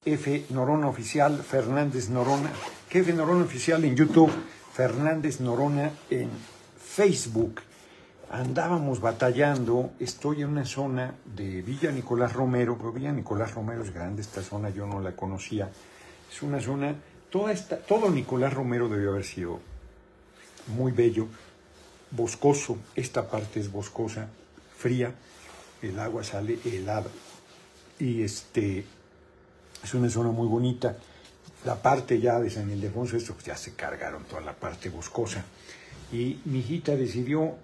F. Norona Oficial, Fernández Norona, F. Norona Oficial en YouTube, Fernández Norona en Facebook. Andábamos batallando, estoy en una zona de Villa Nicolás Romero, pero Villa Nicolás Romero es grande, esta zona yo no la conocía. Es una zona, todo Nicolás Romero debió haber sido muy bello, boscoso, esta parte es boscosa, fría, el agua sale helada y es una zona muy bonita. La parte ya de San Ildefonso, esto pues ya se cargaron toda la parte boscosa. Y mi hijita decidió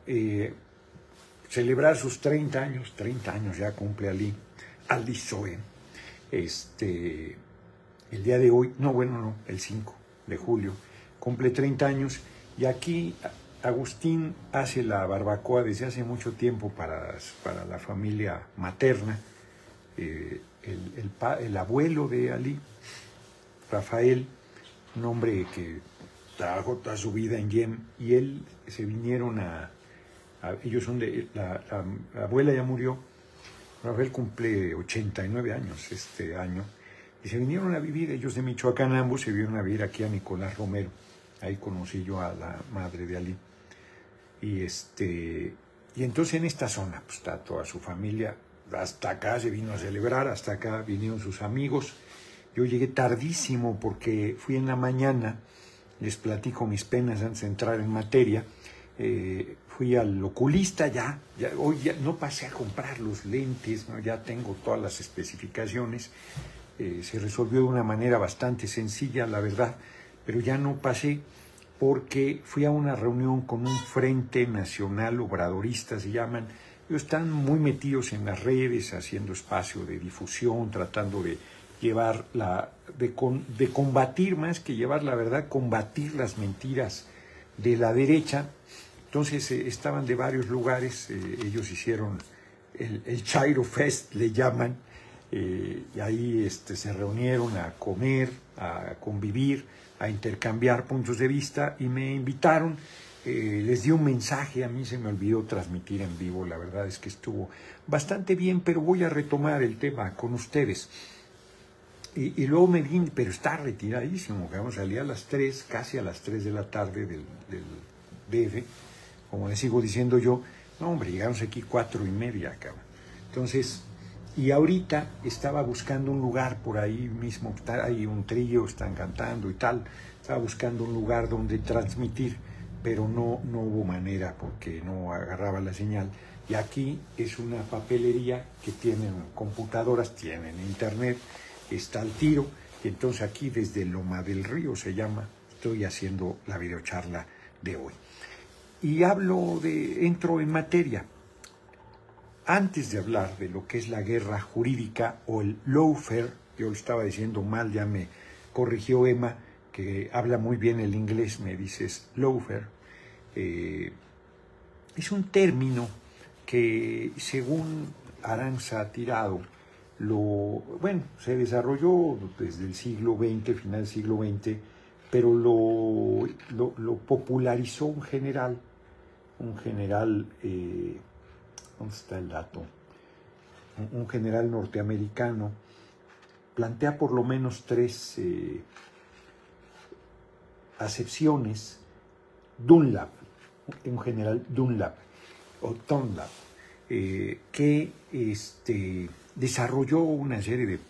celebrar sus 30 años ya cumple Ali Zoe. El día de hoy, el 5 de julio, cumple 30 años. Y aquí Agustín hace la barbacoa desde hace mucho tiempo para la familia materna. El abuelo de Ali, Rafael, un hombre que trabajó toda su vida en Yem, y él se vinieron ellos son la abuela ya murió, Rafael cumple 89 años este año, y se vinieron a vivir, ellos de Michoacán ambos, se vinieron a vivir aquí a Nicolás Romero, ahí conocí yo a la madre de Ali, y entonces en esta zona pues, está toda su familia. Hasta acá se vino a celebrar, hasta acá vinieron sus amigos. Yo llegué tardísimo porque fui en la mañana, les platico mis penas antes de entrar en materia. Fui al oculista hoy ya no pasé a comprar los lentes, ¿no? Ya tengo todas las especificaciones. Se resolvió de una manera bastante sencilla, la verdad, pero ya no pasé porque fui a una reunión con un Frente Nacional Obradorista, se llaman. Ellos están muy metidos en las redes, haciendo espacio de difusión, tratando de llevar de combatir más que llevar la verdad, combatir las mentiras de la derecha. Entonces estaban de varios lugares, ellos hicieron el Chairo Fest, le llaman, y ahí se reunieron a comer, a convivir, a intercambiar puntos de vista y me invitaron. Les di un mensaje, a mí se me olvidó transmitir en vivo, la verdad es que estuvo bastante bien, pero voy a retomar el tema con ustedes. Y luego me vine, pero está retiradísimo, que vamos a salir a las 3, casi a las 3 de la tarde del DF, como les sigo diciendo yo, no hombre, llegamos aquí 4:30, cabrón. Entonces, y ahorita estaba buscando un lugar por ahí mismo, hay un trío, están cantando y tal, estaba buscando un lugar donde transmitir, pero no hubo manera porque no agarraba la señal. Y aquí es una papelería que tienen computadoras, tienen internet, está al tiro, y entonces aquí desde Loma del Río se llama, estoy haciendo la videocharla de hoy. Y entro en materia. Antes de hablar de lo que es la guerra jurídica o el lawfare, yo lo estaba diciendo mal, ya me corrigió Emma, que habla muy bien el inglés, me dices lawfare. Es un término que, según Aranza Tirado, se desarrolló desde el siglo XX, final del siglo XX, pero lo popularizó un general, ¿dónde está el dato? Un general norteamericano, plantea por lo menos 3 acepciones. Dunlap, un general Dunlap, o Dunlap, que desarrolló una serie de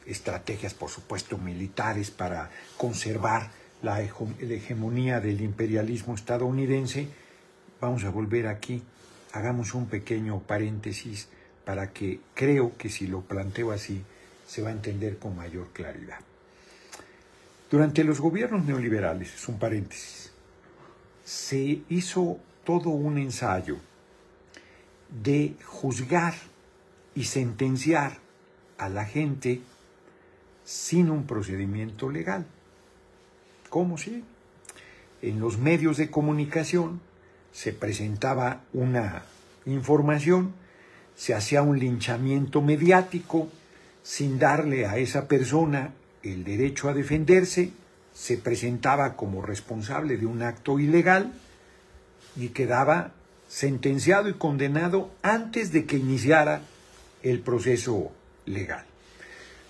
estrategias, por supuesto, militares para conservar la hegemonía del imperialismo estadounidense. Vamos a volver aquí, hagamos un pequeño paréntesis para que creo que si lo planteo así se va a entender con mayor claridad. Durante los gobiernos neoliberales, es un paréntesis, se hizo todo un ensayo de juzgar y sentenciar a la gente sin un procedimiento legal. ¿Cómo sí? En los medios de comunicación se presentaba una información, se hacía un linchamiento mediático sin darle a esa persona el derecho a defenderse, se presentaba como responsable de un acto ilegal y quedaba sentenciado y condenado antes de que iniciara el proceso legal.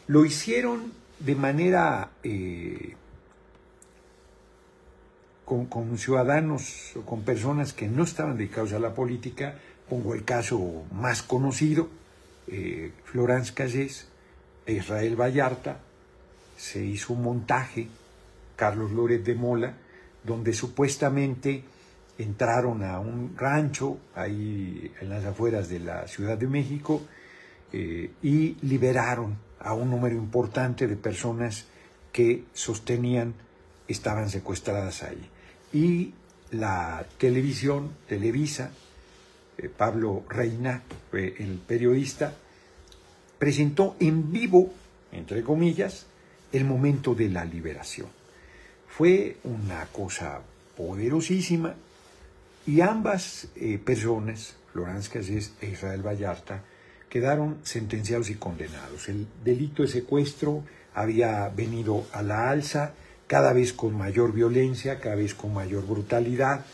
Lo hicieron de manera con ciudadanos o con personas que no estaban dedicados a la política. Pongo el caso más conocido, Florence Cassés e Israel Vallarta. Se hizo un montaje, Carlos Loret de Mola, donde supuestamente entraron a un rancho ahí en las afueras de la Ciudad de México y liberaron a un número importante de personas que sostenían estaban secuestradas ahí. Y la televisión, Televisa, Pablo Reina, el periodista, presentó en vivo, entre comillas, el momento de la liberación. Fue una cosa poderosísima y ambas personas, Florence Cassés e Israel Vallarta, quedaron sentenciados y condenados. El delito de secuestro había venido a la alza, cada vez con mayor violencia, cada vez con mayor brutalidad.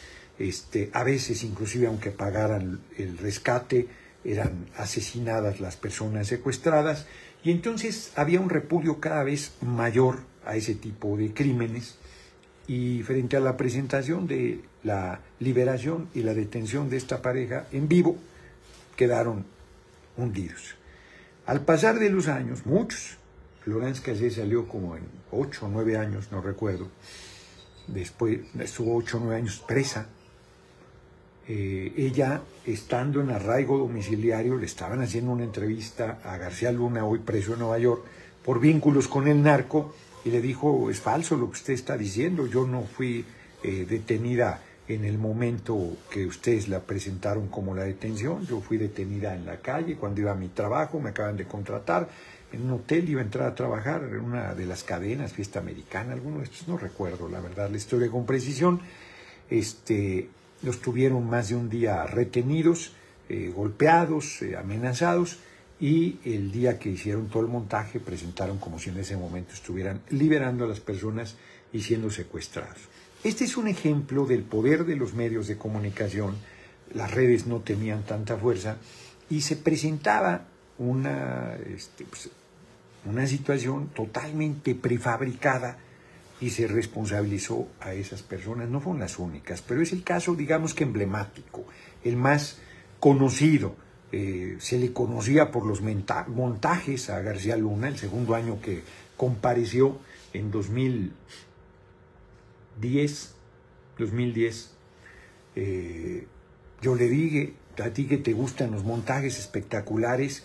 A veces, inclusive, aunque pagaran el rescate, eran asesinadas las personas secuestradas. Y entonces había un repudio cada vez mayor a ese tipo de crímenes. Y frente a la presentación de la liberación y la detención de esta pareja en vivo, quedaron hundidos. Al pasar de los años, muchos, Florence Cassés salió como en 8 o 9 años, no recuerdo, después estuvo 8 o 9 años presa. Ella, estando en arraigo domiciliario, le estaban haciendo una entrevista a García Luna, hoy preso en Nueva York, por vínculos con el narco, y le dijo: es falso lo que usted está diciendo, yo no fui detenida en el momento que ustedes la presentaron como la detención, yo fui detenida en la calle cuando iba a mi trabajo, me acaban de contratar, en un hotel iba a entrar a trabajar, en una de las cadenas, Fiesta Americana, alguno de estos, no recuerdo la verdad la historia con precisión. Los tuvieron más de un día retenidos, golpeados, amenazados, y el día que hicieron todo el montaje presentaron como si en ese momento estuvieran liberando a las personas y siendo secuestrados. Este es un ejemplo del poder de los medios de comunicación. Las redes no tenían tanta fuerza y se presentaba una situación totalmente prefabricada y se responsabilizó a esas personas. No fueron las únicas, pero es el caso, digamos que emblemático, el más conocido. Se le conocía por los montajes a García Luna, el segundo año que compareció en 2010. Yo le dije: a ti que te gustan los montajes espectaculares,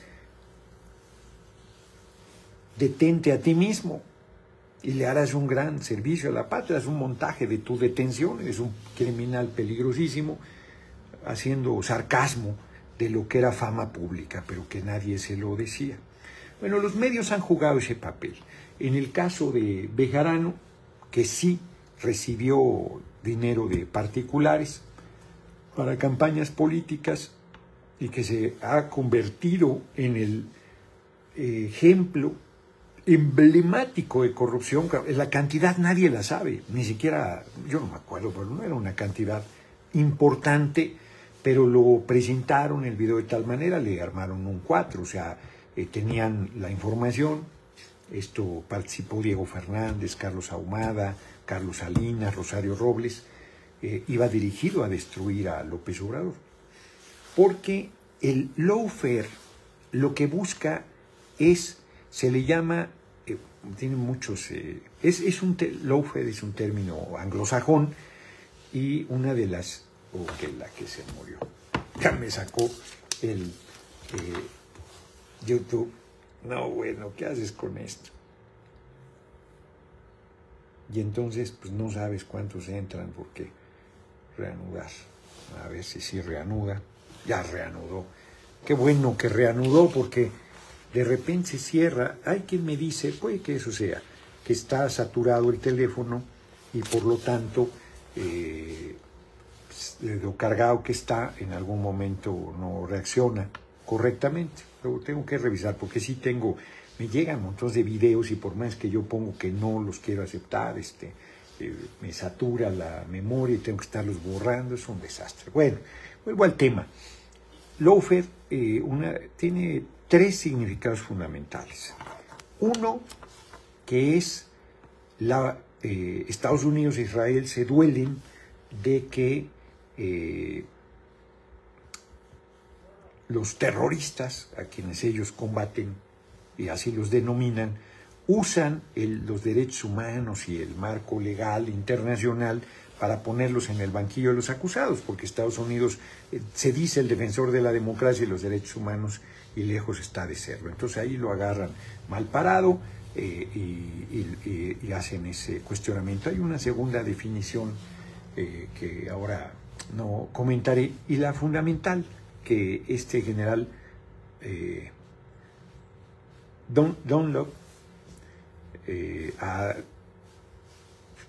detente a ti mismo y le harás un gran servicio a la patria. Es un montaje de tu detención, eres un criminal peligrosísimo, haciendo sarcasmo de lo que era fama pública, pero que nadie se lo decía. Bueno, los medios han jugado ese papel. En el caso de Bejarano, que sí recibió dinero de particulares para campañas políticas y que se ha convertido en el ejemplo emblemático de corrupción. La cantidad nadie la sabe, ni siquiera, yo no me acuerdo, pero no era una cantidad importante, pero lo presentaron el video de tal manera, le armaron un 4, o sea, tenían la información. Esto participó Diego Fernández, Carlos Ahumada, Carlos Salinas, Rosario Robles. Iba dirigido a destruir a López Obrador, porque el lawfare lo que busca es, se le llama, tiene muchos, lawfare es un término anglosajón, y una de las, la que se murió, ya me sacó el YouTube. No, bueno, ¿qué haces con esto? Y entonces, pues no sabes cuántos entran, porque reanudar, a ver si sí reanuda. Ya reanudó. Qué bueno que reanudó, porque de repente se cierra. Hay quien me dice, puede que eso sea, que está saturado el teléfono y por lo tanto lo cargado que está, en algún momento no reacciona correctamente. Pero tengo que revisar, porque sí tengo, me llegan montones de videos y por más que yo pongo que no los quiero aceptar, me satura la memoria y tengo que estarlos borrando, es un desastre. Bueno, vuelvo al tema. Lawfare tiene 3 significados fundamentales. Uno, que es Estados Unidos e Israel se duelen de que los terroristas, a quienes ellos combaten y así los denominan, usan los derechos humanos y el marco legal internacional para ponerlos en el banquillo de los acusados, porque Estados Unidos se dice el defensor de la democracia y los derechos humanos y lejos está de serlo. Entonces ahí lo agarran mal parado y hacen ese cuestionamiento. Hay una segunda definición que ahora no comentaré, y la fundamental que este general Dunlop ha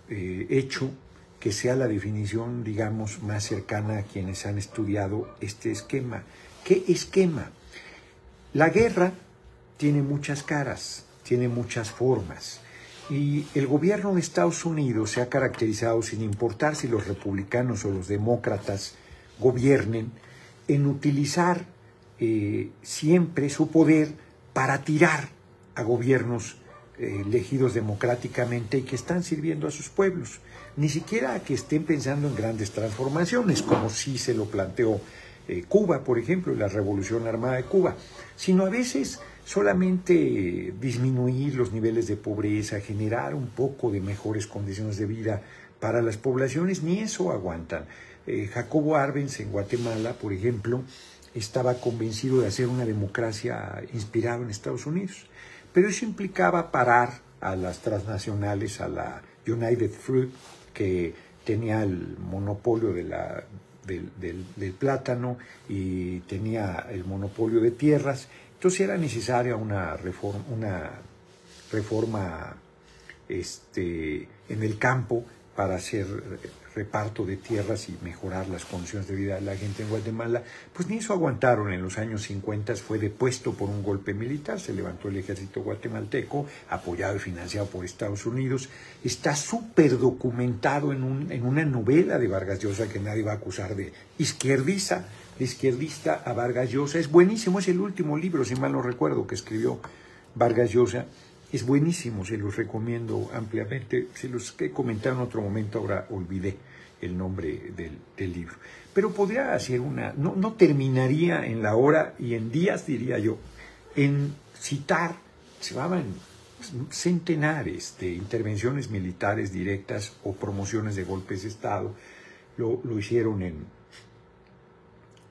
hecho que sea la definición, digamos, más cercana a quienes han estudiado este esquema. ¿Qué esquema? La guerra tiene muchas caras, tiene muchas formas, y el gobierno de Estados Unidos se ha caracterizado, sin importar si los republicanos o los demócratas gobiernen, en utilizar siempre su poder para tirar a gobiernos elegidos democráticamente y que están sirviendo a sus pueblos. Ni siquiera que estén pensando en grandes transformaciones, como sí se lo planteó Cuba, por ejemplo, la Revolución Armada de Cuba, sino a veces solamente disminuir los niveles de pobreza, generar un poco de mejores condiciones de vida para las poblaciones, ni eso aguantan. Jacobo Arbenz en Guatemala, por ejemplo, estaba convencido de hacer una democracia inspirada en Estados Unidos, pero eso implicaba parar a las transnacionales, a la United Fruit, que tenía el monopolio del plátano y tenía el monopolio de tierras. Entonces era necesaria una reforma en el campo para hacer reparto de tierras y mejorar las condiciones de vida de la gente en Guatemala. Pues ni eso aguantaron. En los años 50 fue depuesto por un golpe militar, se levantó el ejército guatemalteco, apoyado y financiado por Estados Unidos. Está súper documentado en una novela de Vargas Llosa, que nadie va a acusar de izquierdista a Vargas Llosa. Es buenísimo, es el último libro, si mal no recuerdo, que escribió Vargas Llosa. Es buenísimo, se los recomiendo ampliamente. Se los he comentado en otro momento, ahora olvidé el nombre del libro. Pero podría hacer no terminaría en la hora y en días, diría yo, en citar, se llamaban centenares de intervenciones militares directas o promociones de golpes de Estado. Lo hicieron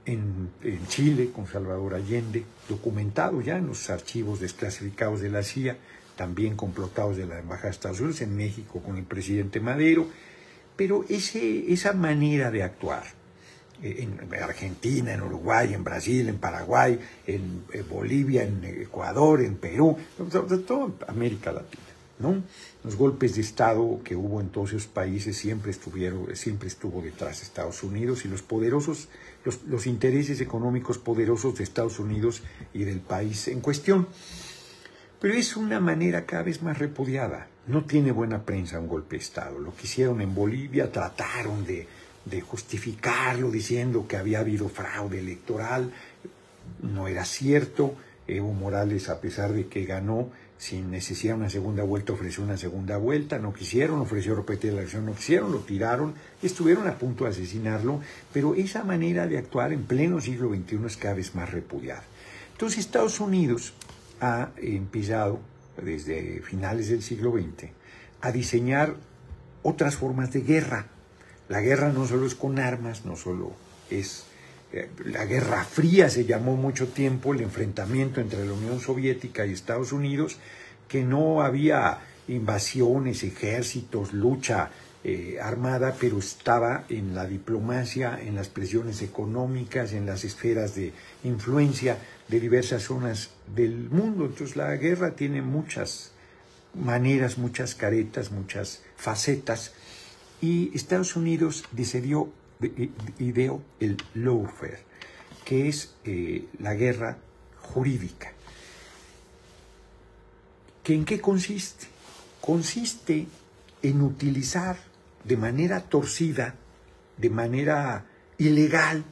en Chile con Salvador Allende, documentado ya en los archivos desclasificados de la CIA, también complotados de la Embajada de Estados Unidos, en México con el presidente Madero. Pero esa manera de actuar, en Argentina, en Uruguay, en Brasil, en Paraguay, en Bolivia, en Ecuador, en Perú, sobre todo en América Latina, ¿no? Los golpes de Estado que hubo en todos esos países siempre estuvo detrás de Estados Unidos, y los poderosos, los intereses económicos poderosos de Estados Unidos y del país en cuestión. Pero es una manera cada vez más repudiada. No tiene buena prensa un golpe de Estado. Lo que hicieron en Bolivia, trataron de justificarlo diciendo que había habido fraude electoral. No era cierto. Evo Morales, a pesar de que ganó sin necesidad de una segunda vuelta, ofreció una segunda vuelta. No quisieron, ofreció repetir la elección, no quisieron, lo tiraron. Estuvieron a punto de asesinarlo. Pero esa manera de actuar en pleno siglo XXI es cada vez más repudiada. Entonces Estados Unidos ha empezado desde finales del siglo XX a diseñar otras formas de guerra. La guerra no solo es con armas, no solo es... La Guerra Fría se llamó mucho tiempo, el enfrentamiento entre la Unión Soviética y Estados Unidos, que no había invasiones, ejércitos, lucha armada, pero estaba en la diplomacia, en las presiones económicas, en las esferas de influencia de diversas zonas del mundo. Entonces la guerra tiene muchas maneras, muchas caretas, muchas facetas, y Estados Unidos ideó el lawfare, que es la guerra jurídica. ¿En qué consiste? Consiste en utilizar de manera torcida, de manera ilegal,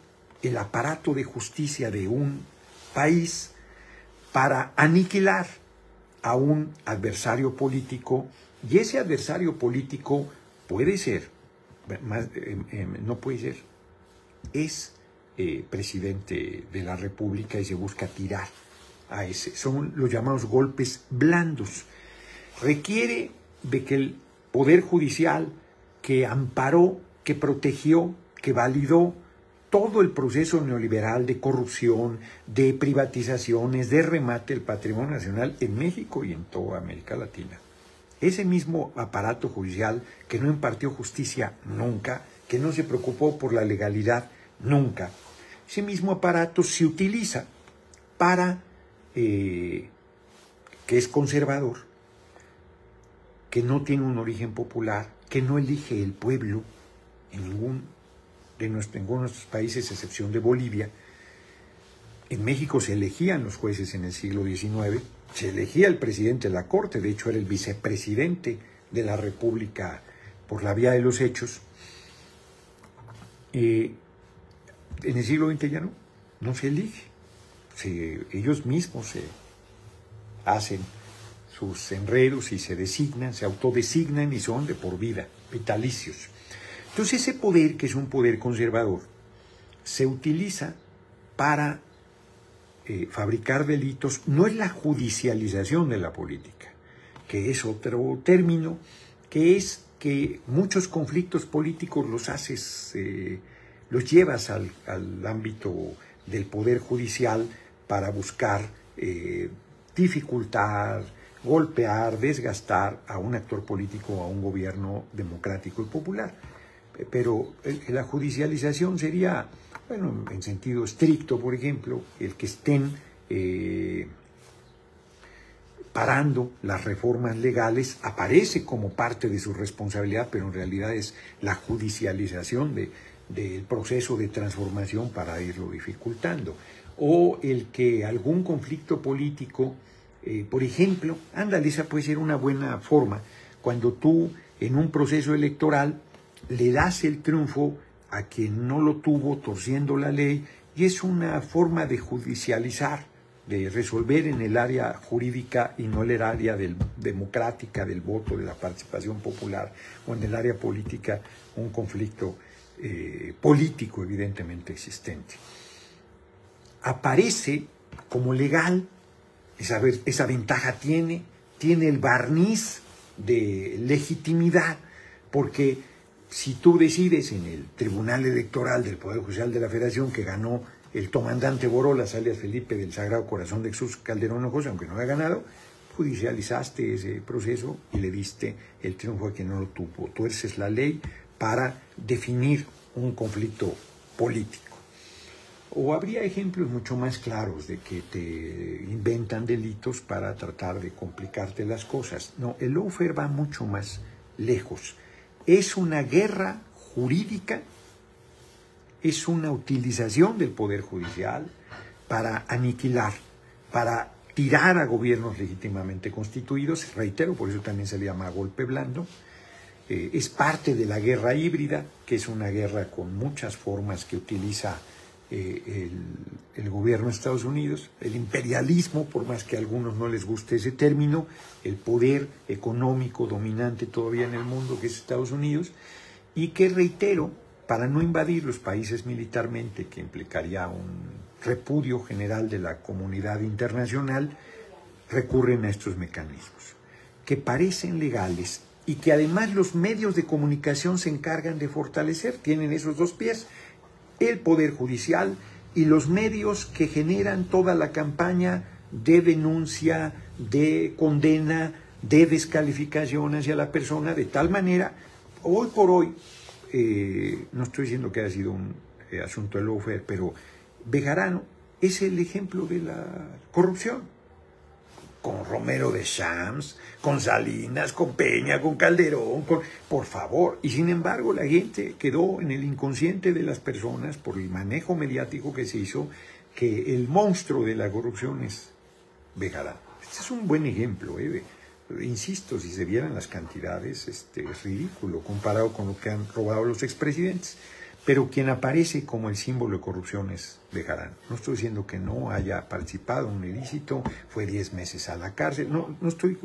el aparato de justicia de un país para aniquilar a un adversario político, y ese adversario político puede ser, no puede ser, es presidente de la República y se busca tirar a ese. Son los llamados golpes blandos. Requiere de que el Poder Judicial, que amparó, que protegió, que validó todo el proceso neoliberal de corrupción, de privatizaciones, de remate del patrimonio nacional en México y en toda América Latina. Ese mismo aparato judicial que no impartió justicia nunca, que no se preocupó por la legalidad nunca, ese mismo aparato se utiliza para, que es conservador, que no tiene un origen popular, que no elige el pueblo en ninguno de nuestros países, a excepción de Bolivia. En México se elegían los jueces en el siglo XIX, se elegía el presidente de la Corte, de hecho era el vicepresidente de la República por la vía de los hechos. En el siglo XX ya no se elige, ellos mismos se hacen sus enredos y se designan, se autodesignan y son de por vida, vitalicios. Entonces ese poder, que es un poder conservador, se utiliza para fabricar delitos. No es la judicialización de la política, que es otro término, que es que muchos conflictos políticos los haces, los llevas al ámbito del poder judicial para buscar dificultar, golpear, desgastar a un actor político o a un gobierno democrático y popular. Pero la judicialización sería, bueno, en sentido estricto, por ejemplo, el que estén parando las reformas legales aparece como parte de su responsabilidad, pero en realidad es la judicialización del proceso de transformación para irlo dificultando. O el que algún conflicto político, por ejemplo, ándale, esa puede ser una buena forma, cuando tú en un proceso electoral le das el triunfo a quien no lo tuvo torciendo la ley, y es una forma de judicializar, de resolver en el área jurídica y no en el área democrática del voto, de la participación popular, o en el área política, un conflicto político evidentemente existente. Aparece como legal, esa ventaja tiene el barniz de legitimidad, porque si tú decides en el Tribunal Electoral del Poder Judicial de la Federación que ganó el comandante Borolas, alias Felipe del Sagrado Corazón de Jesús Calderón Hinojosa, aunque no haya ganado, judicializaste ese proceso y le diste el triunfo a quien no lo tuvo. Tuerces la ley para definir un conflicto político. O habría ejemplos mucho más claros de que te inventan delitos para tratar de complicarte las cosas. No, el lawfare va mucho más lejos. Es una guerra jurídica, es una utilización del Poder Judicial para aniquilar, para tirar a gobiernos legítimamente constituidos. Reitero, por eso también se le llama golpe blando. Es parte de la guerra híbrida, que es una guerra con muchas formas que utiliza el gobierno de Estados Unidos, el imperialismo, por más que a algunos no les guste ese término, el poder económico dominante todavía en el mundo, que es Estados Unidos, y que, reitero, para no invadir los países militarmente, que implicaría un repudio general de la comunidad internacional, recurren a estos mecanismos, que parecen legales y que además los medios de comunicación se encargan de fortalecer. Tienen esos dos pies, el Poder Judicial y los medios que generan toda la campaña de denuncia, de condena, de descalificación hacia la persona, de tal manera, hoy por hoy, no estoy diciendo que haya sido un asunto de lawfare, pero Bejarano es el ejemplo de la corrupción. Con Romero de Champs, con Salinas, con Peña, con Calderón, por favor. Y sin embargo la gente quedó en el inconsciente de las personas por el manejo mediático que se hizo, que el monstruo de la corrupción es Bejarano. Este es un buen ejemplo, insisto, si se vieran las cantidades, es ridículo comparado con lo que han robado los expresidentes. pero quien aparece como el símbolo de corrupción es Bejarano. No estoy diciendo que no haya participado en un ilícito, fue 10 meses a la cárcel, no estoy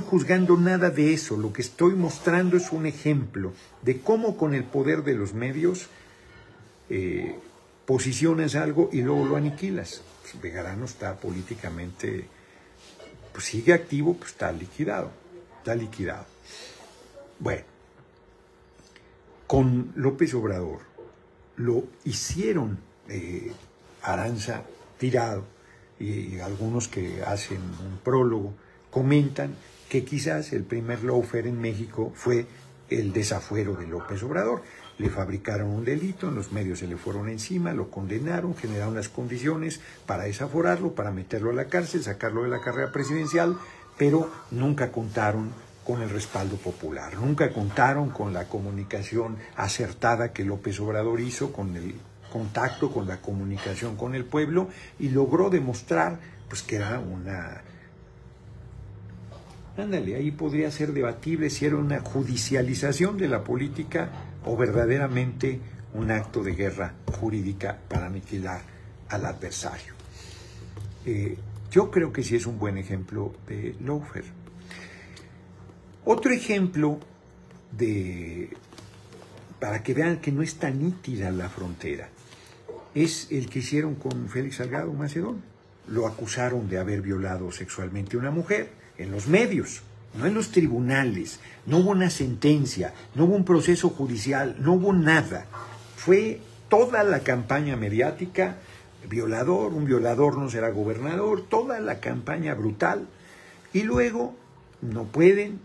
juzgando nada de eso. Lo que estoy mostrando es un ejemplo de cómo con el poder de los medios posicionas algo y luego lo aniquilas. Pues Bejarano está políticamente, pues sigue activo, pues está liquidado. Bueno, con López Obrador lo hicieron Aranza Tirado, y algunos que hacen un prólogo comentan que quizás el primer lawfare en México fue el desafuero de López Obrador. Le fabricaron un delito, en los medios se le fueron encima, lo condenaron, generaron las condiciones para desaforarlo, para meterlo a la cárcel, sacarlo de la carrera presidencial, pero nunca contaron con el respaldo popular, nunca contaron con la comunicación acertada que López Obrador hizo, con el contacto, con la comunicación con el pueblo, y logró demostrar pues que era una... Ándale, ahí podría ser debatible si era una judicialización de la política o verdaderamente un acto de guerra jurídica para aniquilar al adversario. Yo creo que sí es un buen ejemplo de lawfare. Otro ejemplo para que vean que no es tan nítida la frontera, es el que hicieron con Félix Salgado Macedón. Lo acusaron de haber violado sexualmente a una mujer en los medios, no en los tribunales. No hubo una sentencia, no hubo un proceso judicial, no hubo nada. Fue toda la campaña mediática, un violador no será gobernador, toda la campaña brutal. Y luego no pueden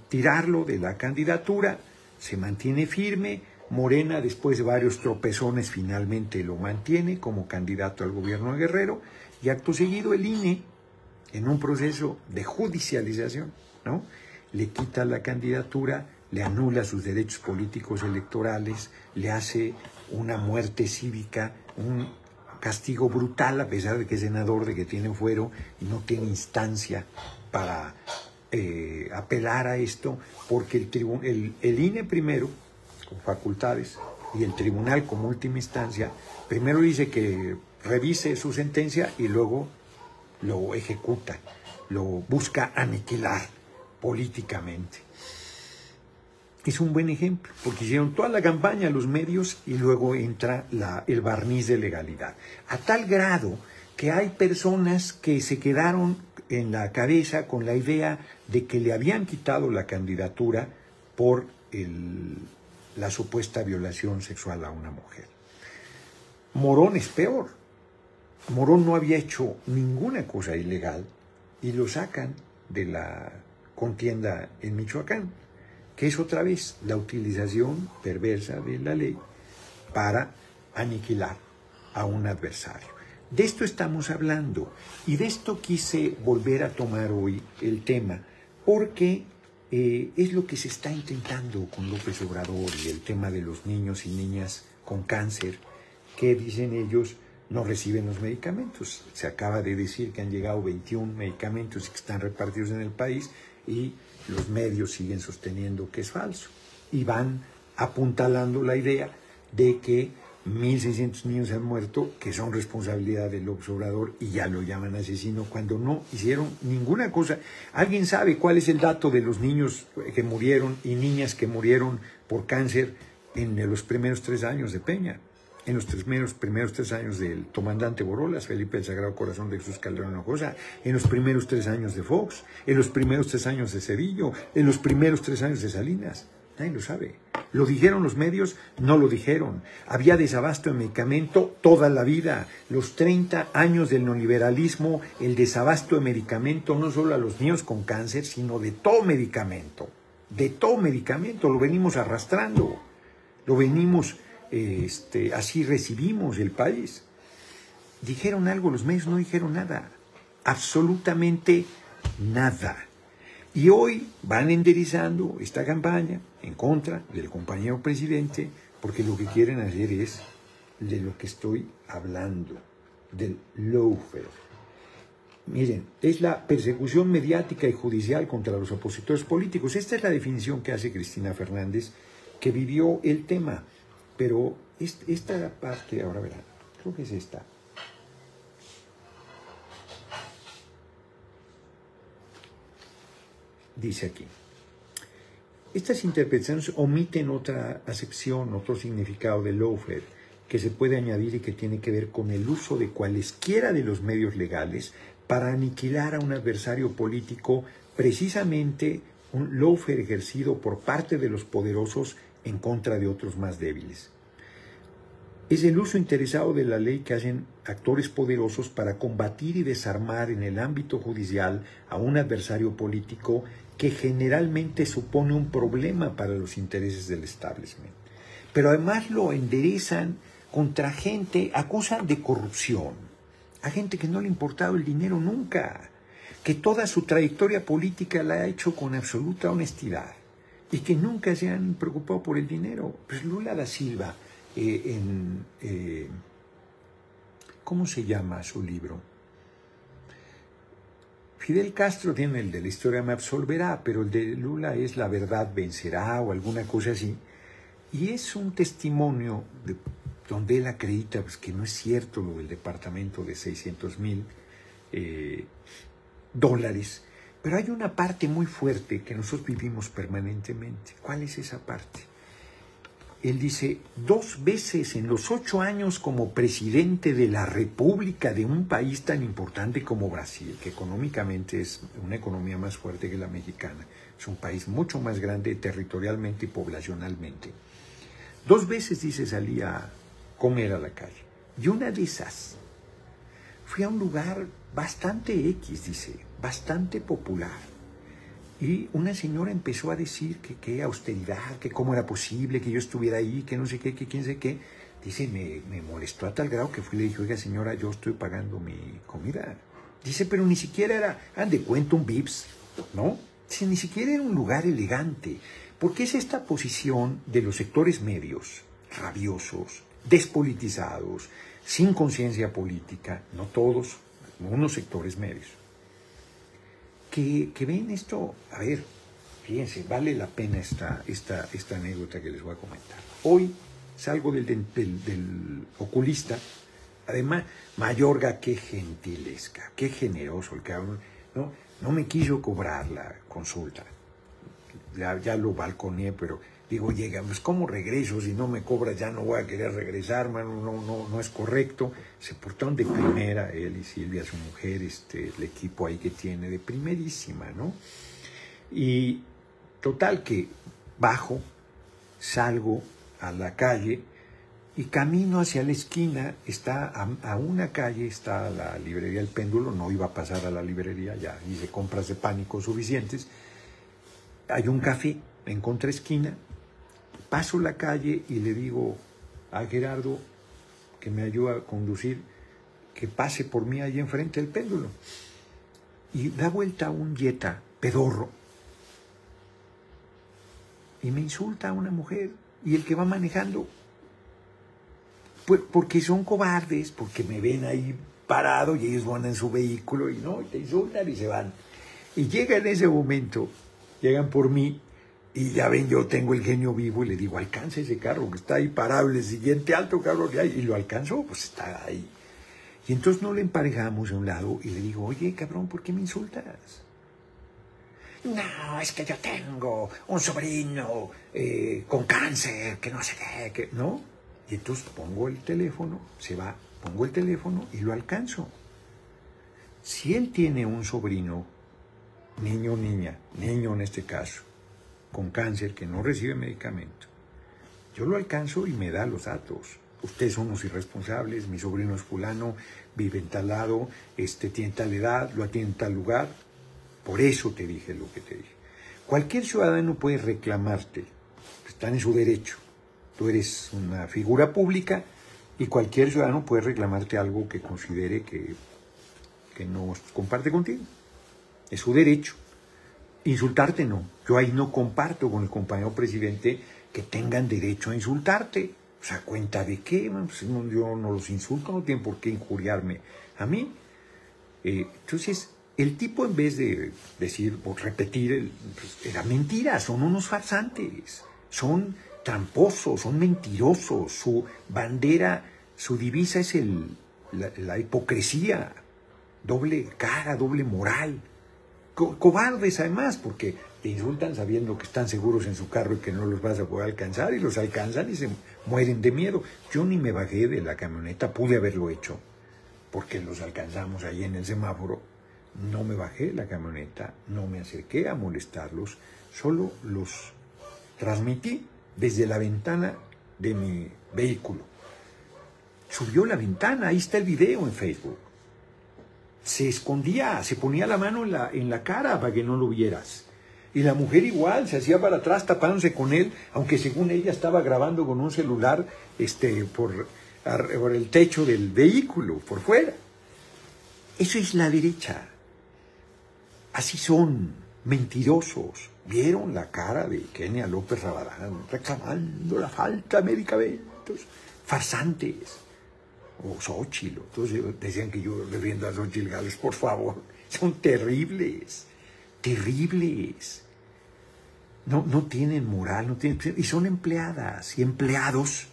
tirarlo de la candidatura, se mantiene firme. Morena, después de varios tropezones, finalmente lo mantiene como candidato al gobierno de Guerrero, y acto seguido el INE, en un proceso de judicialización, ¿no?, le quita la candidatura, le anula sus derechos políticos electorales, le hace una muerte cívica, un castigo brutal, a pesar de que es senador, de que tiene fuero y no tiene instancia para apelar a esto, porque el INE primero, con facultades, y el tribunal como última instancia, primero dice que revise su sentencia y luego lo ejecuta, lo busca aniquilar políticamente. Es un buen ejemplo, porque hicieron toda la campaña los medios y luego entra el barniz de legalidad. A tal grado que hay personas que se quedaron en la cabeza con la idea de que le habían quitado la candidatura por la supuesta violación sexual a una mujer. Morón es peor. Morón no había hecho ninguna cosa ilegal y lo sacan de la contienda en Michoacán, que es otra vez la utilización perversa de la ley para aniquilar a un adversario. De esto estamos hablando, y de esto quise volver a tomar hoy el tema, porque es lo que se está intentando con López Obrador y el tema de los niños y niñas con cáncer, que dicen ellos no reciben los medicamentos. Se acaba de decir que han llegado 21 medicamentos que están repartidos en el país, y los medios siguen sosteniendo que es falso. Y van apuntalando la idea de que 1.600 niños han muerto, que son responsabilidad del López Obrador, y ya lo llaman asesino cuando no hicieron ninguna cosa. ¿Alguien sabe cuál es el dato de los niños que murieron y niñas que murieron por cáncer en los primeros 3 años de Peña? En los primeros 3 años del comandante Borolas, Felipe del Sagrado Corazón de Jesús Calderón Hinojosa, en los primeros 3 años de Fox, en los primeros 3 años de Cedillo, en los primeros 3 años de Salinas. Nadie lo sabe. ¿Lo dijeron los medios? No lo dijeron. Había desabasto de medicamento toda la vida. Los 30 años del neoliberalismo, el desabasto de medicamento, no solo a los niños con cáncer, sino de todo medicamento. De todo medicamento. Lo venimos arrastrando. Lo venimos... así recibimos el país. ¿Dijeron algo los medios? No dijeron nada, absolutamente nada. Y hoy van enderezando esta campaña en contra del compañero presidente, porque lo que quieren hacer es de lo que estoy hablando, del lawfare. Miren, es la persecución mediática y judicial contra los opositores políticos. Esta es la definición que hace Cristina Fernández, que vivió el tema. Pero esta parte, ahora verán, creo que es esta. Dice aquí, estas interpretaciones omiten otra acepción, otro significado de lawfare que se puede añadir y que tiene que ver con el uso de cualesquiera de los medios legales para aniquilar a un adversario político, precisamente un lawfare ejercido por parte de los poderosos en contra de otros más débiles. Es el uso interesado de la ley que hacen actores poderosos para combatir y desarmar en el ámbito judicial a un adversario político que generalmente supone un problema para los intereses del establishment. Pero además lo enderezan contra gente, acusan de corrupción, a gente que no le ha importado el dinero nunca, que toda su trayectoria política la ha hecho con absoluta honestidad y que nunca se han preocupado por el dinero. Pues Lula da Silva, ¿cómo se llama su libro? Fidel Castro tiene el de la historia me absolverá, pero el de Lula es la verdad vencerá o alguna cosa así. Y es un testimonio donde él acredita pues, que no es cierto lo del departamento de $600,000, pero hay una parte muy fuerte que nosotros vivimos permanentemente. ¿Cuál es esa parte? Él dice, 2 veces en los 8 años como presidente de la República de un país tan importante como Brasil, que económicamente es una economía más fuerte que la mexicana, es un país mucho más grande territorialmente y poblacionalmente. 2 veces, dice, salí a comer a la calle. Y una de esas, fui a un lugar bastante X, dice, bastante popular. Y una señora empezó a decir que qué austeridad, que cómo era posible que yo estuviera ahí, que no sé qué, que quién sé qué. Dice, me molestó a tal grado que fui y le dije, oiga señora, yo estoy pagando mi comida. Dice, pero ni siquiera era, de cuenta un Vips, ¿no? Dice, ni siquiera era un lugar elegante. Porque es esta posición de los sectores medios, rabiosos, despolitizados, sin conciencia política, no todos, unos sectores medios, que ven esto. A ver, fíjense, vale la pena esta anécdota que les voy a comentar. Hoy salgo del oculista, además, Mayorga, qué gentilesca, qué generoso el cabrón, no me quiso cobrar la consulta, ya lo balconeé, pero digo, llega, pues ¿cómo regreso? Si no me cobra ya no voy a querer regresar, mano, no es correcto. Se portaron de primera, él y Silvia, su mujer, el equipo ahí que tiene, de primerísima, ¿no? Y total que bajo, salgo a la calle y camino hacia la esquina, está a una calle, está la librería El Péndulo, no iba a pasar a la librería, ya hice compras de pánico suficientes. Hay un café en contraesquina, paso la calle y le digo a Gerardo, que me ayuda a conducir, que pase por mí allí enfrente del Péndulo. Y da vuelta un Jetta pedorro y me insulta a una mujer, y el que va manejando, pues porque son cobardes, porque me ven ahí parado y ellos van en su vehículo y no, te insultan y se van. Y llega en ese momento, llegan por mí y ya ven, yo tengo el genio vivo y le digo, alcanza ese carro que está ahí parado, el siguiente alto carro que hay, y lo alcanzó, pues está ahí. Y entonces no le emparejamos a un lado y le digo, oye, cabrón, ¿por qué me insultas? No, es que yo tengo un sobrino con cáncer, que no sé qué, que no. Y entonces pongo el teléfono, se va, pongo el teléfono y lo alcanzo. Si él tiene un sobrino, niño o niña, niño en este caso, con cáncer que no recibe medicamento, yo lo alcanzo y me da los datos. Ustedes son unos irresponsables, mi sobrino es fulano, vive en tal lado, tiene tal edad, lo atiende en tal lugar. Por eso te dije lo que te dije. Cualquier ciudadano puede reclamarte, están en su derecho. Tú eres una figura pública y cualquier ciudadano puede reclamarte algo que considere que no comparte contigo. Es su derecho. Insultarte no. Yo ahí no comparto con el compañero presidente que tengan derecho a insultarte. O sea, ¿cuenta de qué? Pues yo no los insulto, no tienen por qué injuriarme a mí. Entonces, el tipo, en vez de decir o repetir, pues, era mentira, son unos farsantes. Son tramposos, son mentirosos. Su bandera, su divisa es la hipocresía, doble cara, doble moral. Cobardes además, porque te insultan sabiendo que están seguros en su carro y que no los vas a poder alcanzar, y los alcanzan y se mueren de miedo. Yo ni me bajé de la camioneta, pude haberlo hecho, porque los alcanzamos ahí en el semáforo. No me bajé de la camioneta, no me acerqué a molestarlos, solo los transmití desde la ventana de mi vehículo. Subió la ventana, ahí está el video en Facebook. Se escondía, se ponía la mano en la cara para que no lo vieras. Y la mujer igual, se hacía para atrás tapándose con él, aunque según ella estaba grabando con un celular por el techo del vehículo, por fuera. Eso es la derecha. Así son, mentirosos. ¿Vieron la cara de Kenia López Rabadán reclamando la falta de medicamentos? Farsantes. O Xochitl, entonces decían que yo defiendo a Xochitl Gálvez, por favor. Son terribles, terribles. No tienen moral, no tienen, y son empleadas y empleados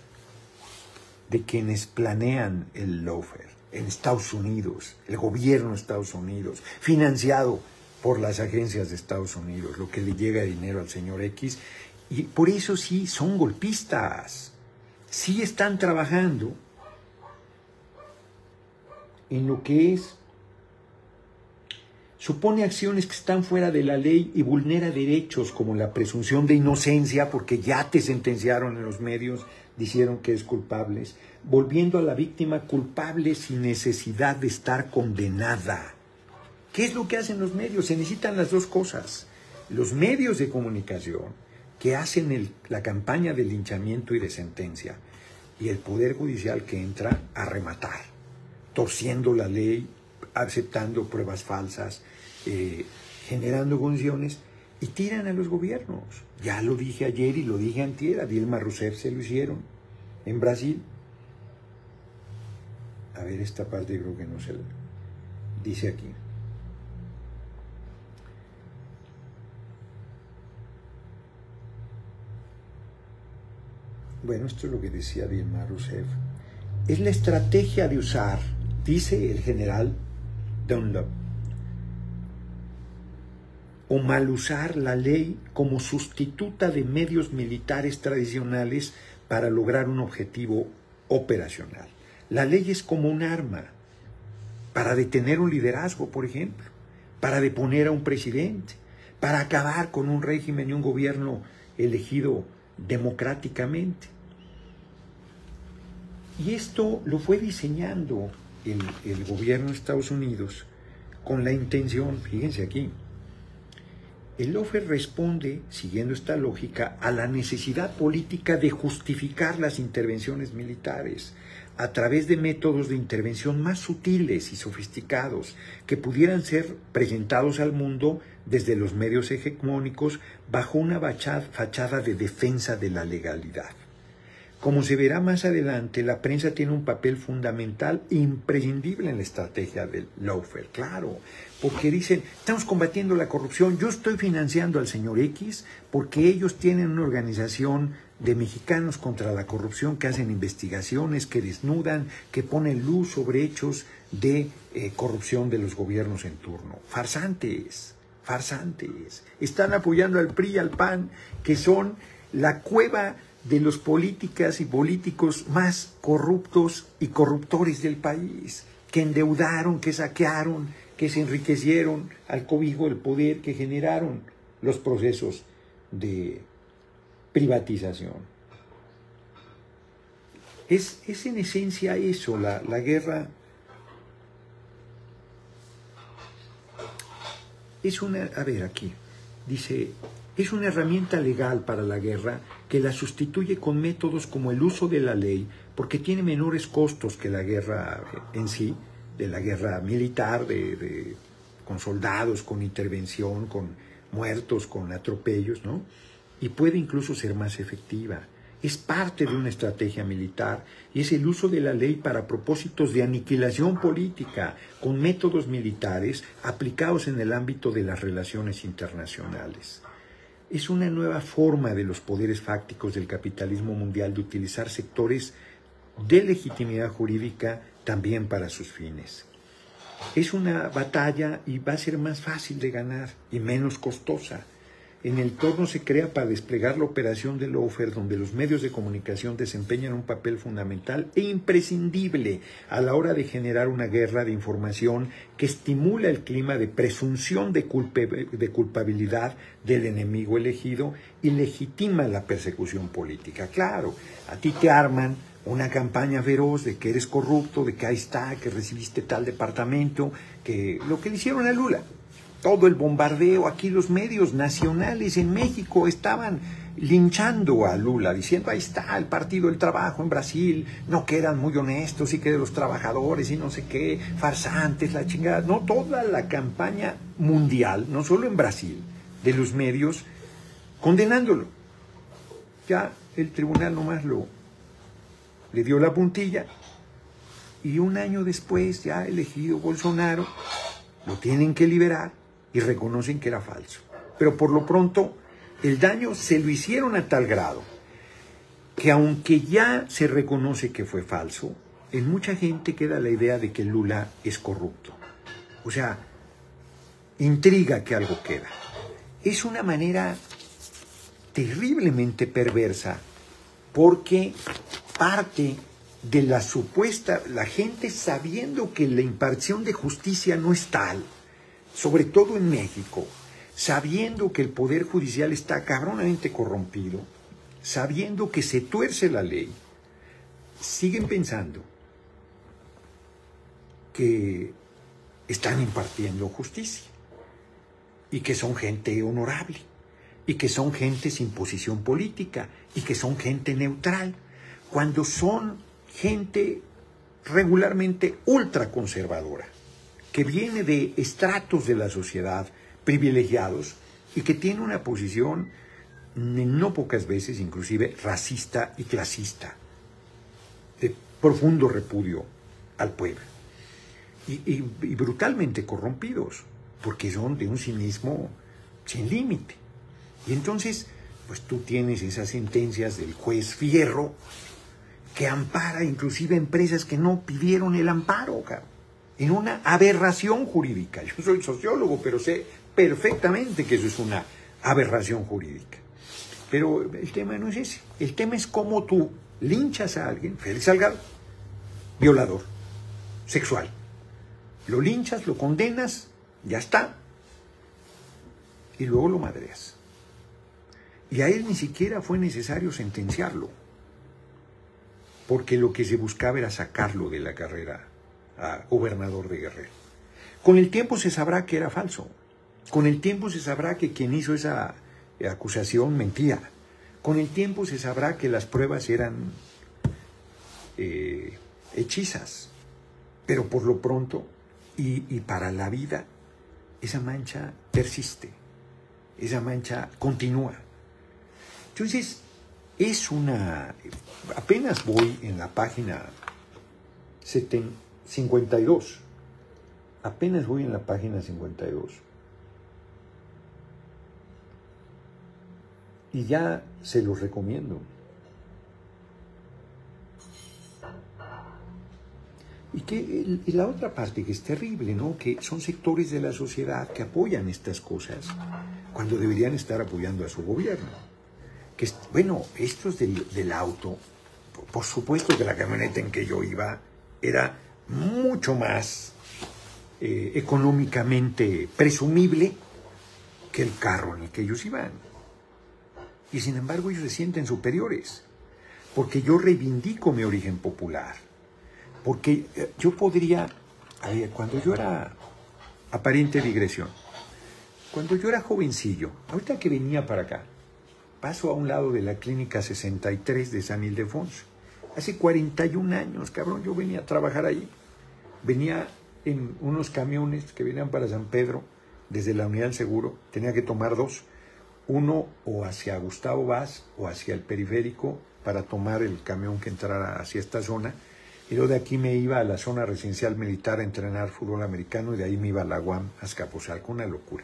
de quienes planean el lawfare en Estados Unidos, el gobierno de Estados Unidos, financiado por las agencias de Estados Unidos, lo que le llega de dinero al señor X, y por eso sí son golpistas, sí están trabajando en lo que supone acciones que están fuera de la ley y vulnera derechos como la presunción de inocencia, porque ya te sentenciaron en los medios, dijeron que es culpables, volviendo a la víctima culpable sin necesidad de estar condenada. ¿Qué es lo que hacen los medios? Se necesitan las dos cosas. Los medios de comunicación que hacen la campaña de linchamiento y de sentencia, y el Poder Judicial que entra a rematar, torciendo la ley, aceptando pruebas falsas, generando condiciones, y tiran a los gobiernos. Ya lo dije ayer y lo dije antier, a Dilma Rousseff se lo hicieron en Brasil. A ver, esta parte creo que no se la dice aquí. Bueno, esto es lo que decía Dilma Rousseff. Es la estrategia de usar, dice el general Dunlop, o mal usar la ley como sustituta de medios militares tradicionales para lograr un objetivo operacional. La ley es como un arma para detener un liderazgo, por ejemplo, para deponer a un presidente, para acabar con un régimen y un gobierno elegido democráticamente. Y esto lo fue diseñando el gobierno de Estados Unidos con la intención, fíjense aquí, el lawfare responde, siguiendo esta lógica, a la necesidad política de justificar las intervenciones militares a través de métodos de intervención más sutiles y sofisticados que pudieran ser presentados al mundo desde los medios hegemónicos bajo una fachada de defensa de la legalidad. Como se verá más adelante, la prensa tiene un papel fundamental e imprescindible en la estrategia del lawfare, claro, porque dicen, estamos combatiendo la corrupción, yo estoy financiando al señor X porque ellos tienen una organización de mexicanos contra la corrupción que hacen investigaciones, que desnudan, que ponen luz sobre hechos de corrupción de los gobiernos en turno. Farsantes, farsantes. Están apoyando al PRI y al PAN, que son la cueva de los políticas y políticos más corruptos y corruptores del país, que endeudaron, que saquearon, que se enriquecieron al cobijo del poder, que generaron los procesos de privatización. Es en esencia eso, la guerra es una, a ver aquí, dice, es una herramienta legal para la guerra que la sustituye con métodos como el uso de la ley, porque tiene menores costos que la guerra en sí, de la guerra militar, con soldados, con intervención, con muertos, con atropellos, ¿no? Y puede incluso ser más efectiva. Es parte de una estrategia militar y es el uso de la ley para propósitos de aniquilación política con métodos militares aplicados en el ámbito de las relaciones internacionales. Es una nueva forma de los poderes fácticos del capitalismo mundial de utilizar sectores de legitimidad jurídica también para sus fines. Es una batalla y va a ser más fácil de ganar y menos costosa. En el torno se crea para desplegar la operación de lawfare, donde los medios de comunicación desempeñan un papel fundamental e imprescindible a la hora de generar una guerra de información que estimula el clima de presunción de culpabilidad del enemigo elegido y legitima la persecución política. Claro, a ti te arman una campaña feroz de que eres corrupto, de que ahí está, que recibiste tal departamento, que lo que le hicieron a Lula. Todo el bombardeo, aquí los medios nacionales en México estaban linchando a Lula, diciendo, ahí está el Partido del Trabajo en Brasil, no que eran muy honestos y que de los trabajadores y no sé qué, farsantes, la chingada. No, toda la campaña mundial, no solo en Brasil, de los medios, condenándolo. Ya el tribunal nomás le dio la puntilla y un año después, ya elegido Bolsonaro, lo tienen que liberar y reconocen que era falso. Pero por lo pronto, el daño se lo hicieron a tal grado que aunque ya se reconoce que fue falso, en mucha gente queda la idea de que Lula es corrupto. O sea, intriga que algo queda. Es una manera terriblemente perversa porque parte de la supuesta, la gente sabiendo que la impartición de justicia no es tal, sobre todo en México, sabiendo que el Poder Judicial está cabronamente corrompido, sabiendo que se tuerce la ley, siguen pensando que están impartiendo justicia y que son gente honorable y que son gente sin posición política y que son gente neutral, cuando son gente regularmente ultraconservadora, que viene de estratos de la sociedad privilegiados y que tiene una posición no pocas veces inclusive racista y clasista, de profundo repudio al pueblo, y brutalmente corrompidos, porque son de un cinismo sin límite. Y entonces, pues tú tienes esas sentencias del juez Fierro, que ampara inclusive empresas que no pidieron el amparo, cabrón, en una aberración jurídica. Yo soy sociólogo, pero sé perfectamente que eso es una aberración jurídica. Pero el tema no es ese. El tema es cómo tú linchas a alguien, Félix Salgado, violador, sexual. Lo linchas, lo condenas, ya está. Y luego lo madreas. Y a él ni siquiera fue necesario sentenciarlo, porque lo que se buscaba era sacarlo de la carrera a gobernador de Guerrero. Con el tiempo se sabrá que era falso. Con el tiempo se sabrá que quien hizo esa acusación mentía. Con el tiempo se sabrá que las pruebas eran hechizas. Pero por lo pronto, y para la vida, esa mancha persiste. Esa mancha continúa. Entonces, es una... Apenas voy en la página 52. Apenas voy en la página 52. Y ya se los recomiendo. Y la otra parte que es terrible, ¿no? Que son sectores de la sociedad que apoyan estas cosas cuando deberían estar apoyando a su gobierno. Que, bueno, estos del auto, por supuesto que la camioneta en que yo iba era mucho más económicamente presumible que el carro en el que ellos iban. Y sin embargo ellos se sienten superiores, porque yo reivindico mi origen popular. Porque yo podría, cuando yo era, aparente digresión, cuando yo era jovencillo, ahorita que venía para acá, paso a un lado de la clínica 63 de San Ildefonso. Hace 41 años, cabrón, yo venía a trabajar ahí. Venía en unos camiones que venían para San Pedro, desde la Unidad del Seguro. Tenía que tomar dos. Uno o hacia Gustavo Vaz o hacia el periférico para tomar el camión que entrara hacia esta zona. Y luego de aquí me iba a la zona residencial militar a entrenar fútbol americano y de ahí me iba a la UAM, a Azcapotzalco, una locura.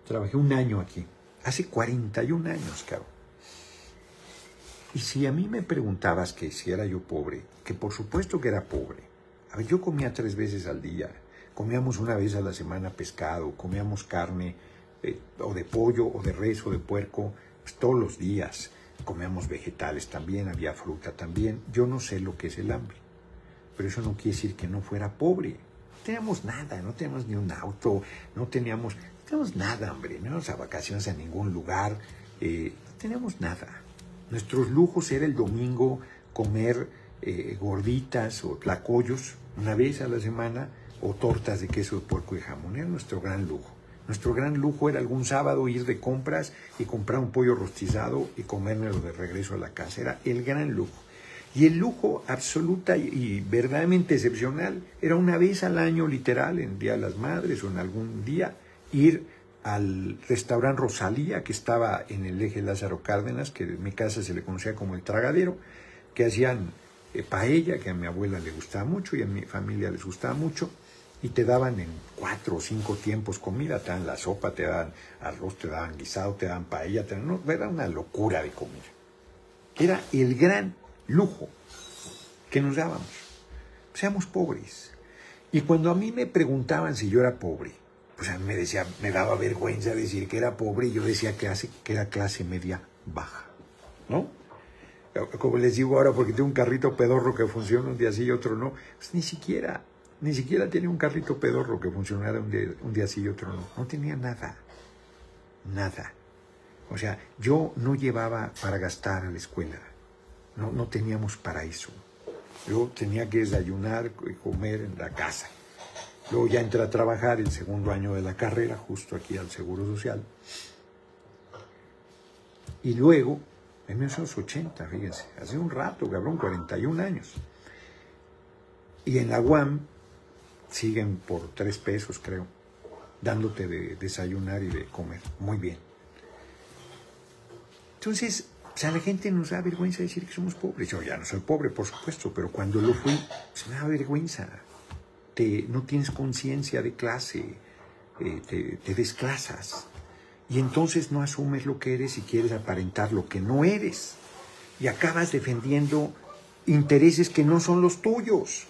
Trabajé un año aquí. Hace 41 años, cabrón. Y si a mí me preguntabas que si era yo pobre, que por supuesto que era pobre. A ver, yo comía 3 veces al día. Comíamos una vez a la semana pescado, comíamos carne o de pollo, o de res, o de puerco, pues, todos los días. Comíamos vegetales también, había fruta también. Yo no sé lo que es el hambre, pero eso no quiere decir que no fuera pobre. No teníamos nada, no teníamos ni un auto, no teníamos nada, hombre. No íbamos a vacaciones a ningún lugar, no teníamos nada. Nuestros lujos era el domingo comer gorditas o tlacoyos una vez a la semana, o tortas de queso de puerco y jamón. Era nuestro gran lujo. Nuestro gran lujo era algún sábado ir de compras y comprar un pollo rostizado y comérmelo de regreso a la casa. Era el gran lujo. Y el lujo absoluta y verdaderamente excepcional era una vez al año, literal, en el Día de las Madres o en algún día, ir al restaurante Rosalía, que estaba en el eje Lázaro Cárdenas, que en mi casa se le conocía como el Tragadero, que hacían paella, que a mi abuela le gustaba mucho y a mi familia les gustaba mucho, y te daban en 4 o 5 tiempos comida, te daban la sopa, te daban arroz, te daban guisado, te daban paella, era una locura de comida. Era el gran lujo que nos dábamos. Seamos pobres. Y cuando a mí me preguntaban si yo era pobre, pues a mí me daba vergüenza decir que era pobre, y yo decía que era clase media baja, ¿no? Como les digo ahora, porque tengo un carrito pedorro que funciona un día sí y otro no, pues ni siquiera tenía un carrito pedorro que funcionara un día sí y otro no. No tenía nada. Nada. O sea, yo no llevaba para gastar a la escuela. No teníamos para eso. Yo tenía que desayunar y comer en la casa. Luego ya entré a trabajar el segundo año de la carrera, justo aquí al Seguro Social. Y luego, en 1980, fíjense, hace un rato, cabrón, 41 años. Y en la UAM siguen por 3 pesos, creo, dándote de desayunar y de comer. Muy bien. Entonces, o sea, la gente nos da vergüenza decir que somos pobres. Yo ya no soy pobre, por supuesto, pero cuando lo fui, pues me da vergüenza. No tienes conciencia de clase, te desclasas. Y entonces no asumes lo que eres y quieres aparentar lo que no eres. Y acabas defendiendo intereses que no son los tuyos.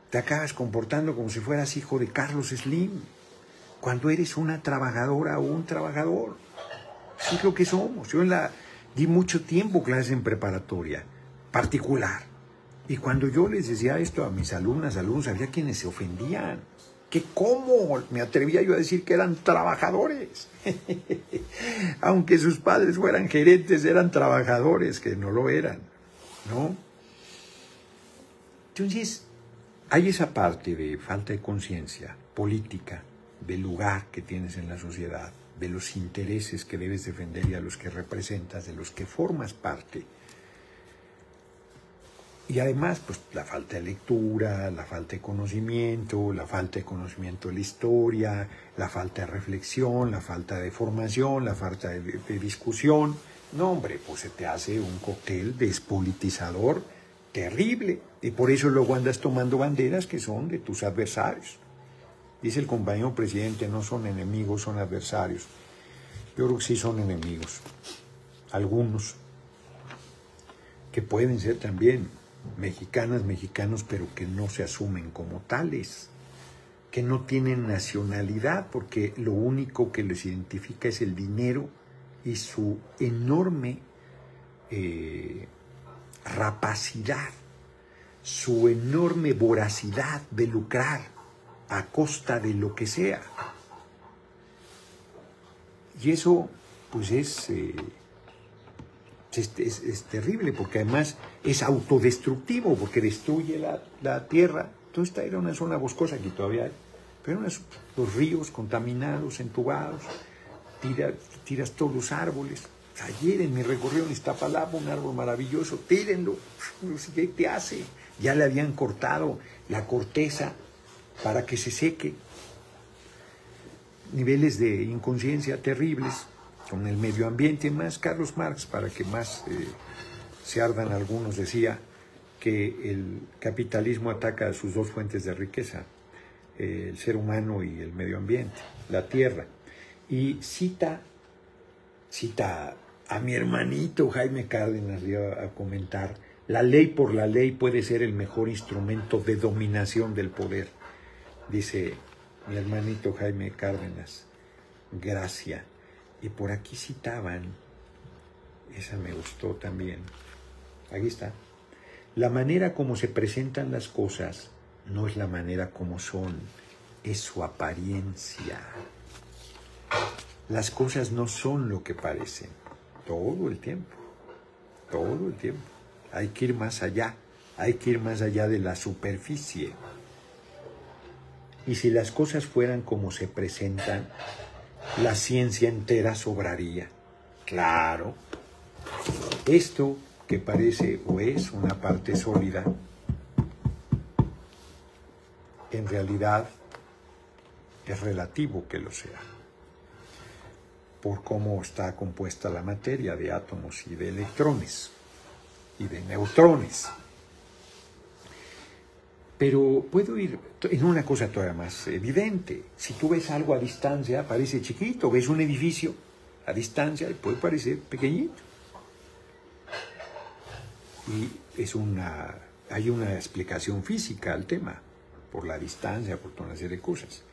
Te acabas comportando como si fueras hijo de Carlos Slim, cuando eres una trabajadora o un trabajador. Eso es lo que somos. Yo di mucho tiempo clases en preparatoria, particular. Y cuando yo les decía esto a mis alumnos, había quienes se ofendían. ¿Que cómo me atrevía yo a decir que eran trabajadores? Aunque sus padres fueran gerentes, eran trabajadores, que no lo eran, ¿no? Entonces, hay esa parte de falta de conciencia política, del lugar que tienes en la sociedad, de los intereses que debes defender y a los que representas, de los que formas parte. Y además, pues la falta de lectura, la falta de conocimiento de la historia, la falta de reflexión, la falta de formación, la falta de discusión. No, hombre, pues se te hace un cóctel despolitizador terrible. Y por eso luego andas tomando banderas que son de tus adversarios. Dice el compañero presidente, no son enemigos, son adversarios. Yo creo que sí son enemigos. Algunos, que pueden ser también mexicanas, mexicanos, pero que no se asumen como tales, que no tienen nacionalidad, porque lo único que les identifica es el dinero y su enorme rapacidad, su enorme voracidad de lucrar a costa de lo que sea. Y eso, pues es terrible, porque además es autodestructivo, porque destruye la tierra. Toda esta era una zona boscosa, aquí todavía hay, pero los ríos contaminados, entubados, tiras todos los árboles. Ayer en mi recorrido en Iztapalapa, un árbol maravilloso, tírenlo, ¿qué te hace? Ya le habían cortado la corteza para que se seque. Niveles de inconsciencia terribles con el medio ambiente. Más Carlos Marx, para que más se ardan algunos, decía que el capitalismo ataca a sus 2 fuentes de riqueza, el ser humano y el medio ambiente, la tierra. y cita a mi hermanito Jaime Cárdenas, le iba a comentar, la ley por la ley puede ser el mejor instrumento de dominación del poder, dice mi hermanito Jaime Cárdenas, Gracia. Y por aquí citaban, esa me gustó también, aquí está, la manera como se presentan las cosas no es la manera como son, es su apariencia. Las cosas no son lo que parecen, todo el tiempo, todo el tiempo. Hay que ir más allá, hay que ir más allá de la superficie. Y si las cosas fueran como se presentan, la ciencia entera sobraría. Claro, esto que parece o es una parte sólida, en realidad es relativo que lo sea, por cómo está compuesta la materia de átomos y de electrones y de neutrones. Pero puedo ir en una cosa todavía más evidente. Si tú ves algo a distancia, parece chiquito. Ves un edificio a distancia y puede parecer pequeñito. Y hay una explicación física al tema, por la distancia, por toda una serie de cosas,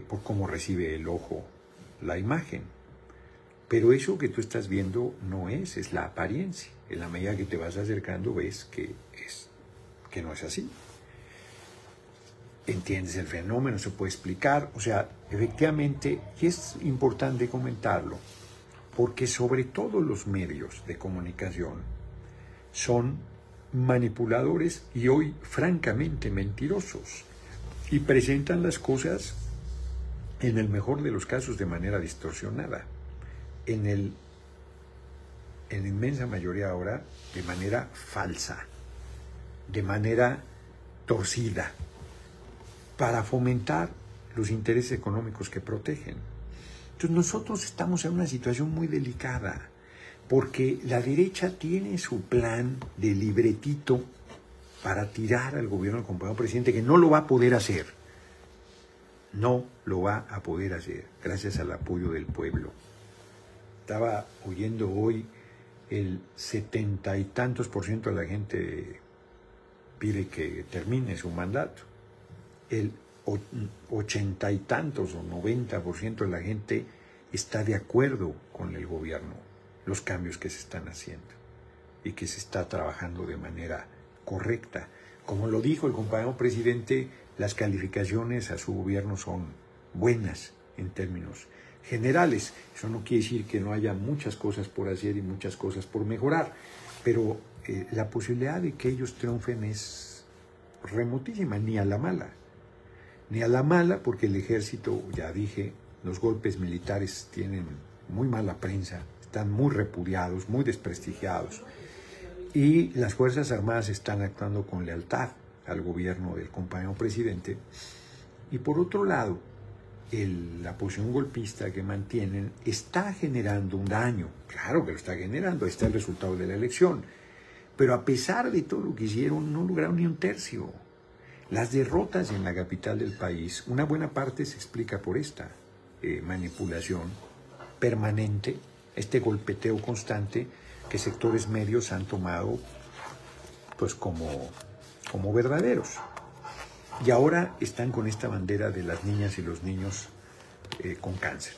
por cómo recibe el ojo la imagen. Pero eso que tú estás viendo no es la apariencia. En la medida que te vas acercando ves que no es así. Entiendes el fenómeno, se puede explicar. O sea, efectivamente, y es importante comentarlo, porque sobre todo los medios de comunicación son manipuladores y hoy francamente mentirosos, y presentan las cosas en el mejor de los casos de manera distorsionada, en la inmensa mayoría ahora de manera falsa, de manera torcida, para fomentar los intereses económicos que protegen. Entonces nosotros estamos en una situación muy delicada, porque la derecha tiene su plan de libretito para tirar al gobierno del compañero presidente, que no lo va a poder hacer. No lo va a poder hacer, gracias al apoyo del pueblo. Estaba oyendo hoy el 70 y tantos % de la gente pide que termine su mandato. El 80 y tantos o 90% de la gente está de acuerdo con el gobierno, los cambios que se están haciendo y que se está trabajando de manera correcta. Como lo dijo el compañero presidente, las calificaciones a su gobierno son buenas en términos generales. Eso no quiere decir que no haya muchas cosas por hacer y muchas cosas por mejorar, pero la posibilidad de que ellos triunfen es remotísima, ni a la mala. Ni a la mala, porque el ejército, ya dije, los golpes militares tienen muy mala prensa, están muy repudiados, muy desprestigiados, y las Fuerzas Armadas están actuando con lealtad al gobierno del compañero presidente. Y por otro lado, la posición golpista que mantienen está generando un daño. Claro que lo está generando, ahí está el resultado de la elección. Pero a pesar de todo lo que hicieron, no lograron ni un tercio. Las derrotas en la capital del país, una buena parte se explica por esta manipulación permanente, este golpeteo constante que sectores medios han tomado pues como verdaderos. Y ahora están con esta bandera de las niñas y los niños con cáncer,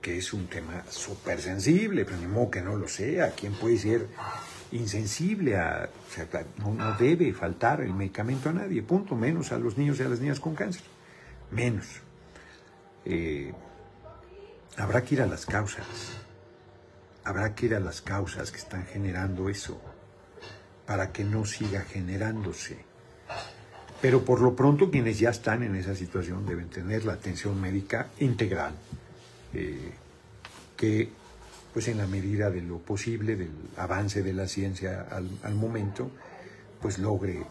que es un tema súper sensible, pero ni modo que no lo sea. ¿Quién puede ser insensible o sea, no debe faltar el medicamento a nadie, punto, menos a los niños y a las niñas con cáncer, menos. Habrá que ir a las causas, que están generando eso, para que no siga generándose. Pero por lo pronto quienes ya están en esa situación deben tener la atención médica integral, que pues en la medida de lo posible, del avance de la ciencia al momento, pues logre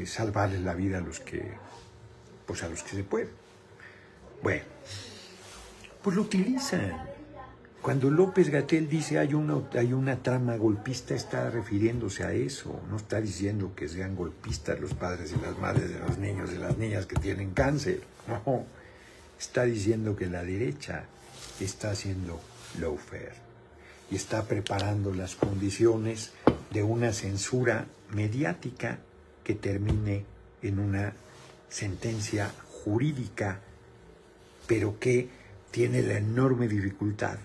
salvarles la vida a los que se puede. Bueno, pues lo utilizan. Cuando López-Gatell dice hay una trama golpista, está refiriéndose a eso, no está diciendo que sean golpistas los padres y las madres de los niños y las niñas que tienen cáncer, no, está diciendo que la derecha está haciendo lawfare y está preparando las condiciones de una censura mediática que termine en una sentencia jurídica, pero que tiene la enorme dificultad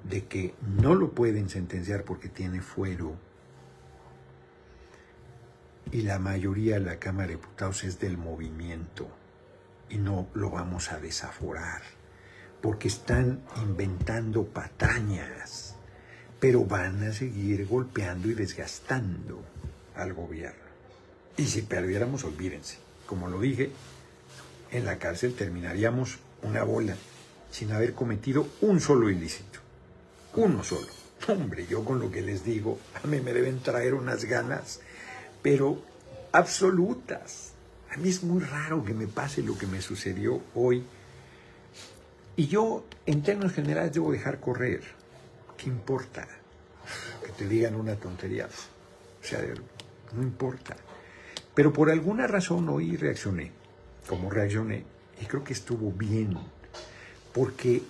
de que no lo pueden sentenciar porque tiene fuero, y la mayoría de la Cámara de Diputados es del movimiento, y no lo vamos a desaforar, porque están inventando patrañas, pero van a seguir golpeando y desgastando al gobierno. Y si perdiéramos, olvídense, como lo dije, en la cárcel terminaríamos una bola sin haber cometido un solo ilícito. Uno solo. Hombre, yo con lo que les digo, a mí me deben traer unas ganas, pero absolutas. A mí es muy raro que me pase lo que me sucedió hoy. Y yo, en términos generales, debo dejar correr. ¿Qué importa? Que te digan una tontería. O sea, no importa. Pero por alguna razón hoy reaccioné, como reaccioné, y creo que estuvo bien, porque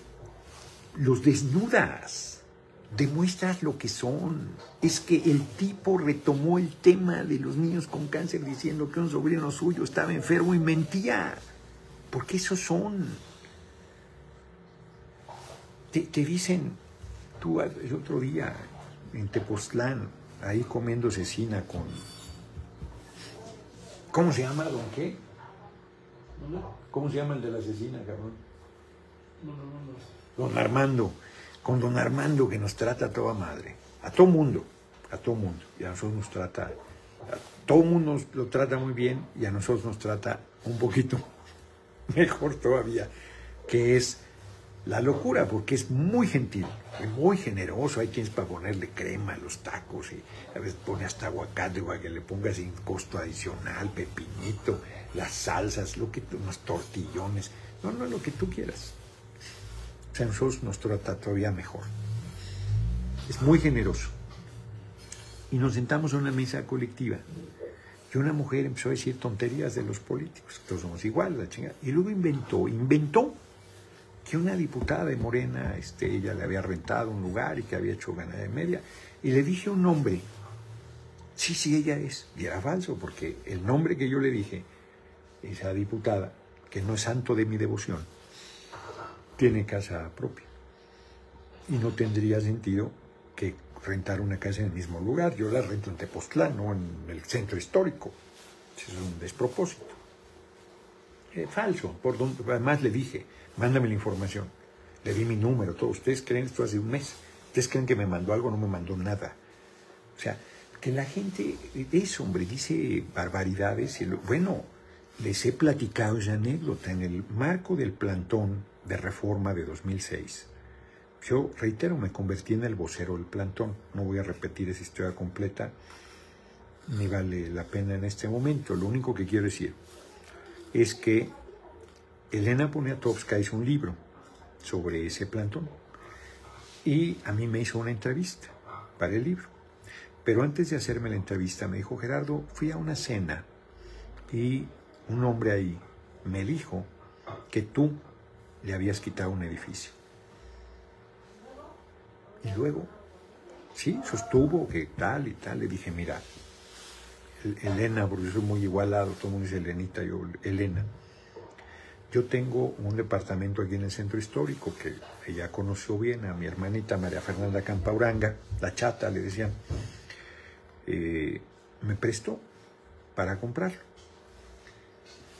los desnudas, demuestras lo que son. Es que el tipo retomó el tema de los niños con cáncer diciendo que un sobrino suyo estaba enfermo y mentía, porque esos son. Te dicen, tú el otro día en Tepoztlán, ahí comiendo cecina con... ¿Cómo se llama, don qué? ¿Cómo se llama el de la cecina, cabrón? Don Armando. Con don Armando, que nos trata a toda madre. A todo mundo. Y a nosotros nos trata... A todo mundo lo trata muy bien y a nosotros nos trata un poquito mejor todavía, que es la locura, porque es muy gentil y muy generoso. Hay quienes para ponerle crema a los tacos y a veces pone hasta aguacate para que le ponga sin costo adicional, pepinito, las salsas, unos tortillones, no, lo que tú quieras. O sea, nosotros nos trata todavía mejor. Es muy generoso. Y nos sentamos en una mesa colectiva y una mujer empezó a decir tonterías de los políticos, todos somos iguales, la chingada. Y luego inventó que una diputada de Morena, ella le había rentado un lugar y que había hecho ganadería media, y le dije un nombre. Sí, ella es. Y era falso, porque el nombre que yo le dije, esa diputada, que no es santo de mi devoción, tiene casa propia. Y no tendría sentido que rentar una casa en el mismo lugar. Yo la rento en Tepoztlán, no en el centro histórico. Eso es un despropósito. Falso. Además le dije, mándame la información. Le di mi número, todo. Ustedes creen esto hace un mes. Ustedes creen que me mandó algo, no me mandó nada. O sea, que la gente, eso, hombre, dice barbaridades. Bueno, les he platicado esa anécdota en el marco del plantón de reforma de 2006. Yo, reitero, me convertí en el vocero del plantón. No voy a repetir esa historia completa, ni vale la pena en este momento. Lo único que quiero decir es que Elena Poniatowska hizo un libro sobre ese plantón y a mí me hizo una entrevista para el libro. Pero antes de hacerme la entrevista me dijo, Gerardo, fui a una cena y un hombre ahí me dijo que tú le habías quitado un edificio. Y luego, sí, sostuvo que tal y tal. Le dije, mira, Elena, porque yo soy muy igualado, todo el mundo dice Elenita, yo, Elena. Yo tengo un departamento aquí en el centro histórico que ella conoció bien, a mi hermanita María Fernanda Campauranga, la chata, le decían. Me prestó para comprarlo.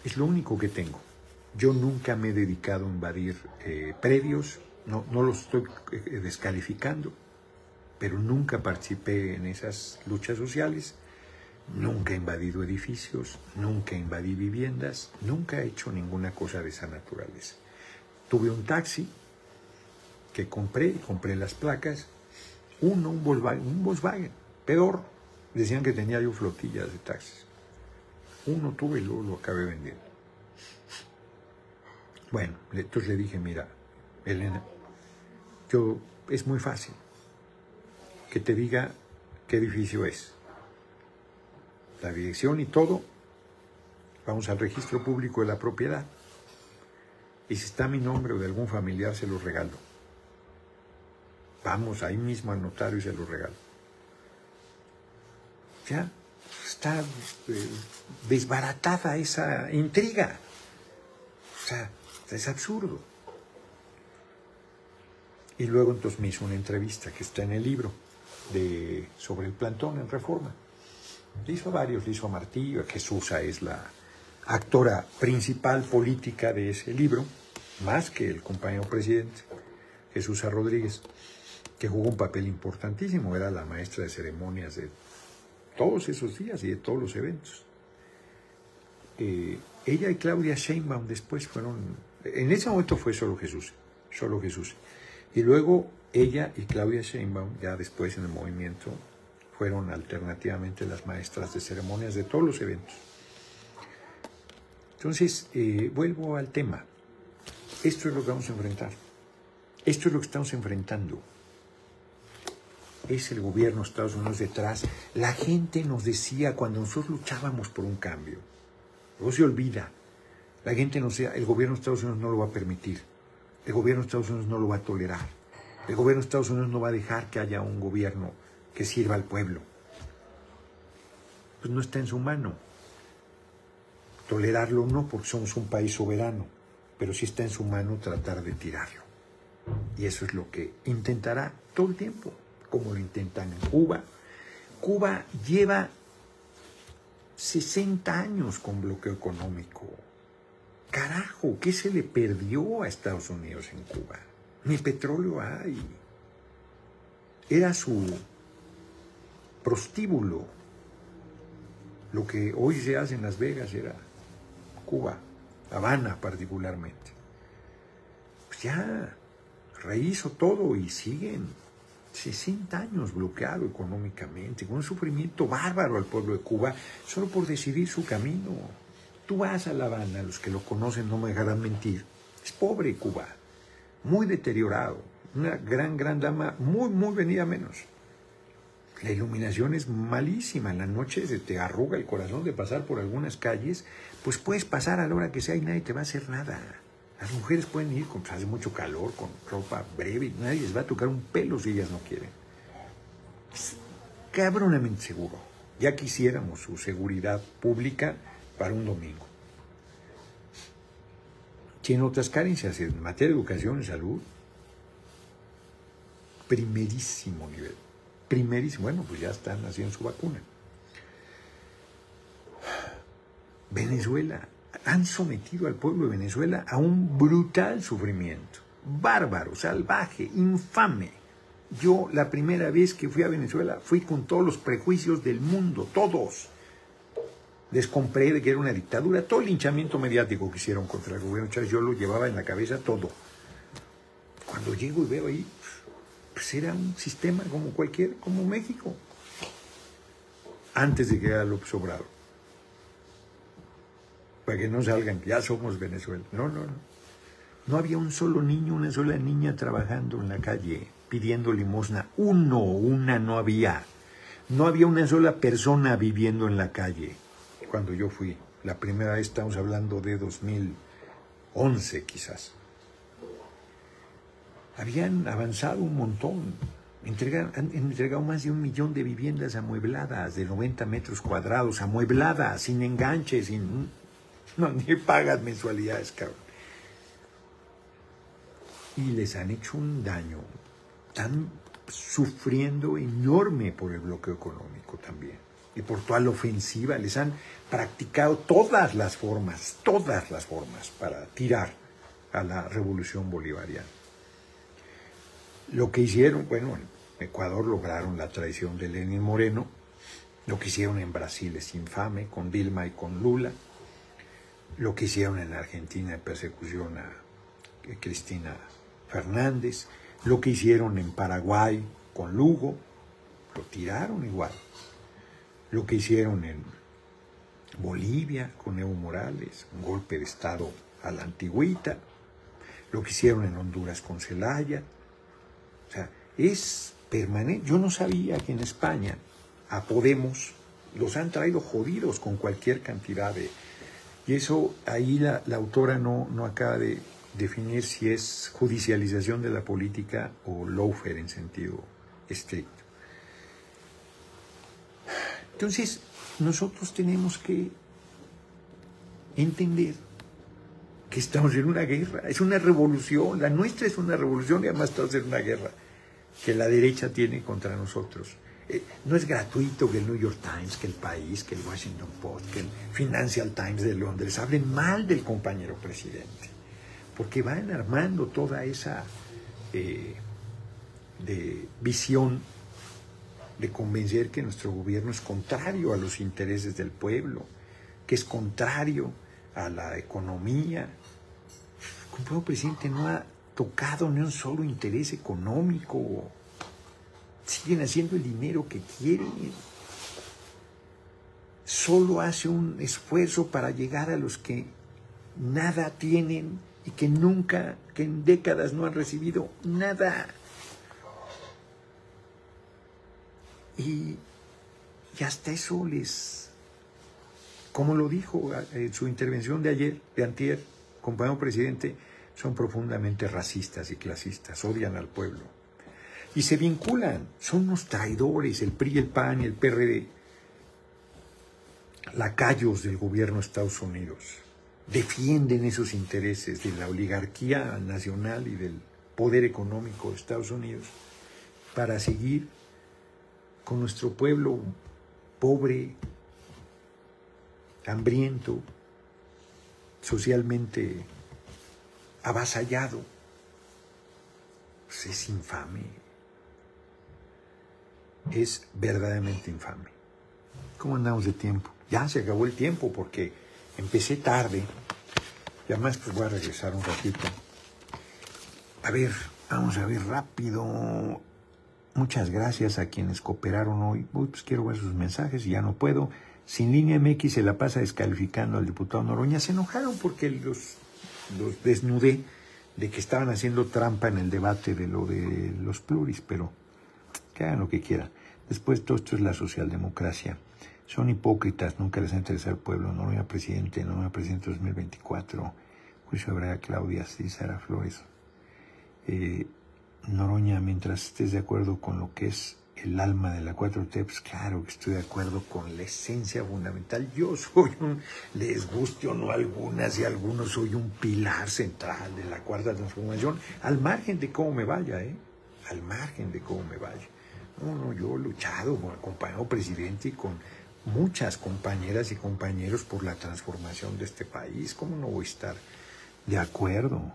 Es lo único que tengo. Yo nunca me he dedicado a invadir predios, no los estoy descalificando, pero nunca participé en esas luchas sociales, nunca he invadido edificios, nunca invadí viviendas, nunca he hecho ninguna cosa de esa naturaleza. Tuve un taxi que compré las placas, un Volkswagen, peor, decían que tenía yo flotillas de taxis. Uno tuve y luego lo acabé vendiendo. Bueno, entonces le dije, mira, Elena, es muy fácil que te diga qué edificio es, la dirección y todo, Vamos al registro público de la propiedad. Y si está mi nombre o de algún familiar, se lo regalo. Vamos ahí mismo al notario y se lo regalo. Ya está desbaratada esa intriga. O sea, es absurdo. Y luego entonces me hizo una entrevista que está en el libro sobre el plantón en Reforma. Le hizo a varios, le hizo a Martí, a Jesús es la actora principal política de ese libro, más que el compañero presidente, Jesús Rodríguez, que jugó un papel importantísimo, era la maestra de ceremonias de todos esos días y de todos los eventos. Ella y Claudia Sheinbaum después fueron, en ese momento fue solo Jesús. Y luego ella y Claudia Sheinbaum, ya después en el movimiento, fueron alternativamente las maestras de ceremonias de todos los eventos. Entonces, vuelvo al tema. Esto es lo que vamos a enfrentar. Esto es lo que estamos enfrentando. Es el gobierno de Estados Unidos detrás. La gente nos decía cuando nosotros luchábamos por un cambio. Luego se olvida. La gente nos decía, el gobierno de Estados Unidos no lo va a permitir. El gobierno de Estados Unidos no lo va a tolerar. El gobierno de Estados Unidos no va a dejar que haya un gobierno que sirva al pueblo. Pues no está en su mano. Tolerarlo no, porque somos un país soberano, pero sí está en su mano tratar de tirarlo. Y eso es lo que intentará todo el tiempo, como lo intentan en Cuba. Cuba lleva 60 años con bloqueo económico. Carajo, ¿qué se le perdió a Estados Unidos en Cuba? Ni petróleo hay. Era su prostíbulo. Lo que hoy se hace en Las Vegas era Cuba, Habana particularmente. Pues ya rehizo todo y siguen 60 años bloqueado económicamente, con un sufrimiento bárbaro al pueblo de Cuba, solo por decidir su camino. Tú vas a La Habana, los que lo conocen no me dejarán mentir, es pobre Cuba, muy deteriorado, una gran dama, muy venida menos. La iluminación es malísima, en la noche se te arruga el corazón de pasar por algunas calles, pues puedes pasar a la hora que sea y nadie te va a hacer nada. Las mujeres pueden ir, pues hace mucho calor, con ropa breve, y nadie les va a tocar un pelo si ellas no quieren. Es cabronamente seguro. Ya quisiéramos su seguridad pública para un domingo. Tiene otras carencias en materia de educación y salud. Primerísimo nivel. Primerísimo. Bueno, pues ya están haciendo su vacuna. Venezuela. Han sometido al pueblo de Venezuela a un brutal sufrimiento. Bárbaro, salvaje, infame. Yo la primera vez que fui a Venezuela fui con todos los prejuicios del mundo, todos. Les compré de que era una dictadura, todo el linchamiento mediático que hicieron contra el gobierno Chávez, yo lo llevaba en la cabeza todo. Cuando llego y veo ahí, pues era un sistema como cualquier, como México, antes de que era López Obrador. Para que no salgan, ya somos Venezuela. No. No había un solo niño, una sola niña trabajando en la calle, pidiendo limosna. Una no había. No había una sola persona viviendo en la calle. Cuando yo fui, la primera vez, estamos hablando de 2011 quizás. Habían avanzado un montón. Han entregado más de 1 millón de viviendas amuebladas, de 90 metros cuadrados, amuebladas, sin enganches, no, ni pagas mensualidades, cabrón. Y les han hecho un daño. Están sufriendo enorme por el bloqueo económico también. Y por toda la ofensiva. Les han practicado todas las formas para tirar a la revolución bolivariana. Lo que hicieron, bueno, en Ecuador lograron la traición de Lenín Moreno. Lo que hicieron en Brasil es infame, con Dilma y con Lula. Lo que hicieron en Argentina en persecución a Cristina Fernández, lo que hicieron en Paraguay con Lugo, lo tiraron igual. Lo que hicieron en Bolivia con Evo Morales, un golpe de Estado a la antigüita, lo que hicieron en Honduras con Zelaya. O sea, es permanente. Yo no sabía que en España a Podemos los han traído jodidos con cualquier cantidad de Y eso, ahí la autora no acaba de definir si es judicialización de la política o lawfare en sentido estricto. Entonces, nosotros tenemos que entender que estamos en una guerra, es una revolución, la nuestra es una revolución y además estamos en una guerra que la derecha tiene contra nosotros. No es gratuito que el New York Times, que el País, que el Washington Post, que el Financial Times de Londres hablen mal del compañero presidente, porque van armando toda esa de visión de convencer que nuestro gobierno es contrario a los intereses del pueblo, que es contrario a la economía. El compañero presidente no ha tocado ni un solo interés económico. Siguen haciendo el dinero que quieren. Solo hace un esfuerzo para llegar a los que nada tienen y que nunca, que en décadas no han recibido nada. Y hasta eso les, como lo dijo en su intervención de ayer, de antier, compañero presidente, son profundamente racistas y clasistas, odian al pueblo. Y se vinculan, son unos traidores, el PRI, el PAN y el PRD, lacayos del gobierno de Estados Unidos. Defienden esos intereses de la oligarquía nacional y del poder económico de Estados Unidos para seguir con nuestro pueblo pobre, hambriento, socialmente avasallado. Pues es infame. Es verdaderamente infame. ¿Cómo andamos de tiempo? Ya se acabó el tiempo porque empecé tarde. Y además pues voy a regresar un ratito. A ver, vamos a ver rápido. Muchas gracias a quienes cooperaron hoy. Pues quiero ver sus mensajes y ya no puedo. Sin Línea MX se la pasa descalificando al diputado Noroña. Se enojaron porque los desnudé de que estaban haciendo trampa en el debate de lo de los pluris, pero que hagan lo que quieran. Después todo esto es la socialdemocracia. Son hipócritas, nunca les ha interesado el pueblo. Noroña presidente 2024. Juicio habrá Claudia, sí, Sara Flores. Noroña, mientras estés de acuerdo con lo que es el alma de la 4T, pues claro que estoy de acuerdo con la esencia fundamental. Yo soy les guste o no a algunas y a algunos, soy un pilar central de la cuarta transformación, al margen de cómo me vaya, al margen de cómo me vaya. No, yo he luchado con el compañero presidente y con muchas compañeras y compañeros por la transformación de este país. ¿Cómo no voy a estar de acuerdo?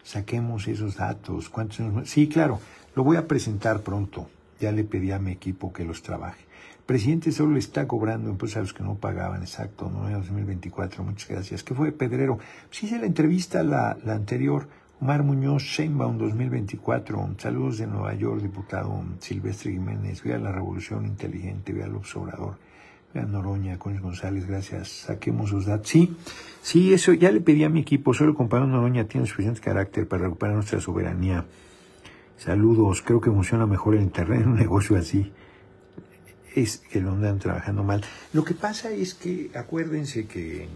Saquemos esos datos. ¿Cuántos años? Sí, claro, lo voy a presentar pronto. Ya le pedí a mi equipo que los trabaje. El presidente solo le está cobrando impuestos a los que no pagaban, exacto, no en 2024, muchas gracias. ¿Qué fue de Pedrero? Sí hice la entrevista, la anterior, Omar Muñoz, Sheinbaum 2024, saludos de Nueva York, diputado Silvestre Jiménez, vea la Revolución Inteligente, vea el Observador, vea Noroña, Cones González, gracias, saquemos sus datos. Sí, eso ya le pedí a mi equipo, solo el compañero Noroña tiene suficiente carácter para recuperar nuestra soberanía. Saludos, creo que funciona mejor el internet en un negocio así. Es que lo andan trabajando mal. Lo que pasa es que, acuérdense que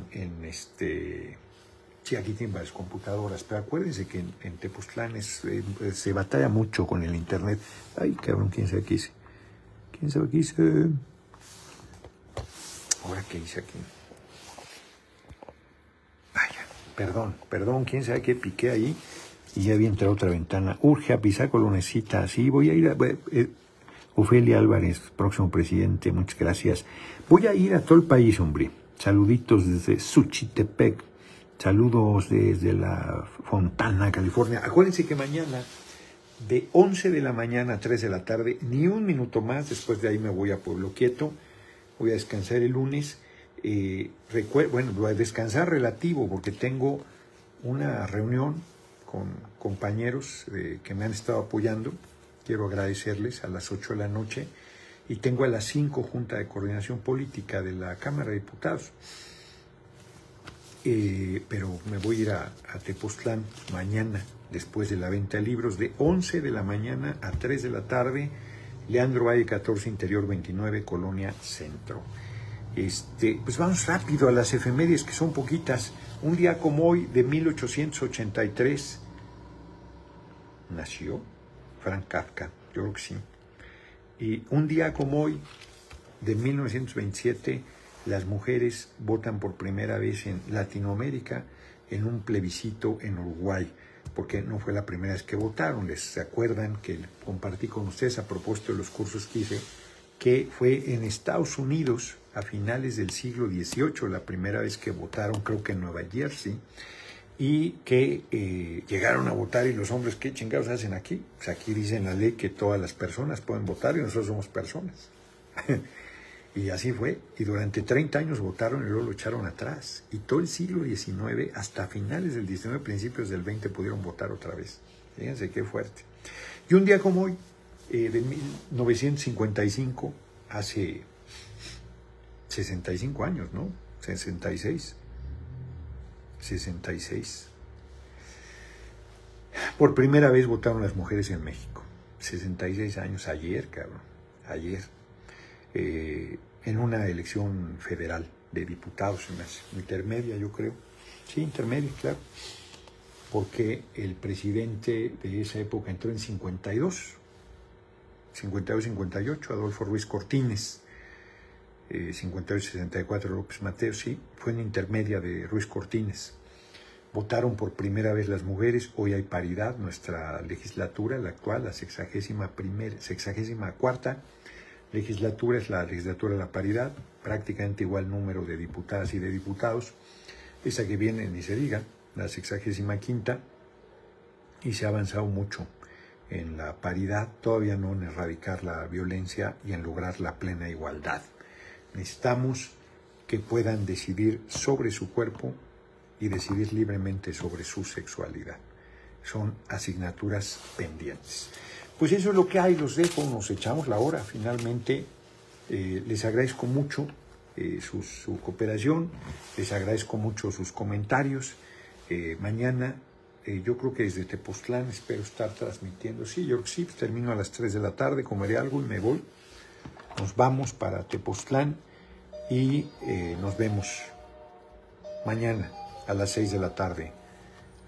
sí, aquí tienen varias computadoras, pero acuérdense que en Tepoztlán se batalla mucho con el internet. Ay, cabrón, ¿quién sabe qué hice? ¿Quién sabe qué hice? Ahora, ¿qué hice aquí? Vaya, perdón, ¿quién sabe qué piqué ahí? Y ya había entrado otra ventana. Urge a Pisaco, lo necesita. Sí, voy a ir a... Ofelia Álvarez, próximo presidente, muchas gracias. Voy a ir a todo el país, hombre. Saluditos desde Suchitepec. Saludos desde la Fontana, California. Acuérdense que mañana, de 11 de la mañana a 3 de la tarde, ni un minuto más, después de ahí me voy a Pueblo Quieto. Voy a descansar el lunes. Bueno, voy a descansar relativo porque tengo una reunión con compañeros que me han estado apoyando. Quiero agradecerles a las 8 de la noche. Y tengo a las 5 Junta de Coordinación Política de la Cámara de Diputados. Pero me voy a ir a Tepoztlán mañana, después de la venta de libros, de 11 de la mañana a 3 de la tarde. Leandro Valle 14, Interior 29, Colonia Centro. Pues vamos rápido a las efemérides, que son poquitas. Un día como hoy, de 1883, nació Franz Kafka, yo creo que sí. Y un día como hoy, de 1927, las mujeres votan por primera vez en Latinoamérica en un plebiscito en Uruguay, porque no fue la primera vez que votaron. ¿Les acuerdan que compartí con ustedes a propósito de los cursos que hice, que fue en Estados Unidos a finales del siglo XVIII la primera vez que votaron, creo que en Nueva Jersey, y que llegaron a votar y los hombres, ¿qué chingados hacen aquí? Pues aquí dice en la ley que todas las personas pueden votar y nosotros somos personas. Y así fue, y durante 30 años votaron y luego lo echaron atrás. Y todo el siglo XIX, hasta finales del XIX, principios del XX, pudieron votar otra vez. Fíjense qué fuerte. Y un día como hoy, de 1955, hace 65 años, ¿no? 66. Por primera vez votaron las mujeres en México. 66 años, ayer, cabrón. Ayer. En una elección federal de diputados, intermedia, yo creo. Sí, intermedia, claro. Porque el presidente de esa época entró en 52-58, Adolfo Ruiz Cortines. 58-64, López Mateos, sí, fue en intermedia de Ruiz Cortines. Votaron por primera vez las mujeres, hoy hay paridad, nuestra legislatura, la actual, la 64ª legislatura es la legislatura de la paridad, prácticamente igual número de diputadas y de diputados. Esa que viene, ni se diga, la 65ª, y se ha avanzado mucho en la paridad, todavía no en erradicar la violencia y en lograr la plena igualdad. Necesitamos que puedan decidir sobre su cuerpo y decidir libremente sobre su sexualidad. Son asignaturas pendientes. Pues eso es lo que hay, los dejo, nos echamos la hora. Finalmente, les agradezco mucho su cooperación, les agradezco mucho sus comentarios. Mañana, yo creo que desde Tepoztlán espero estar transmitiendo. Sí, yo sí, termino a las 3 de la tarde, comeré algo y me voy. Nos vamos para Tepoztlán y nos vemos mañana a las 6 de la tarde.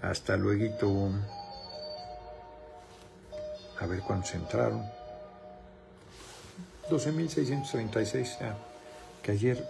Hasta luego. A ver cuántos entraron. 12.636, que ayer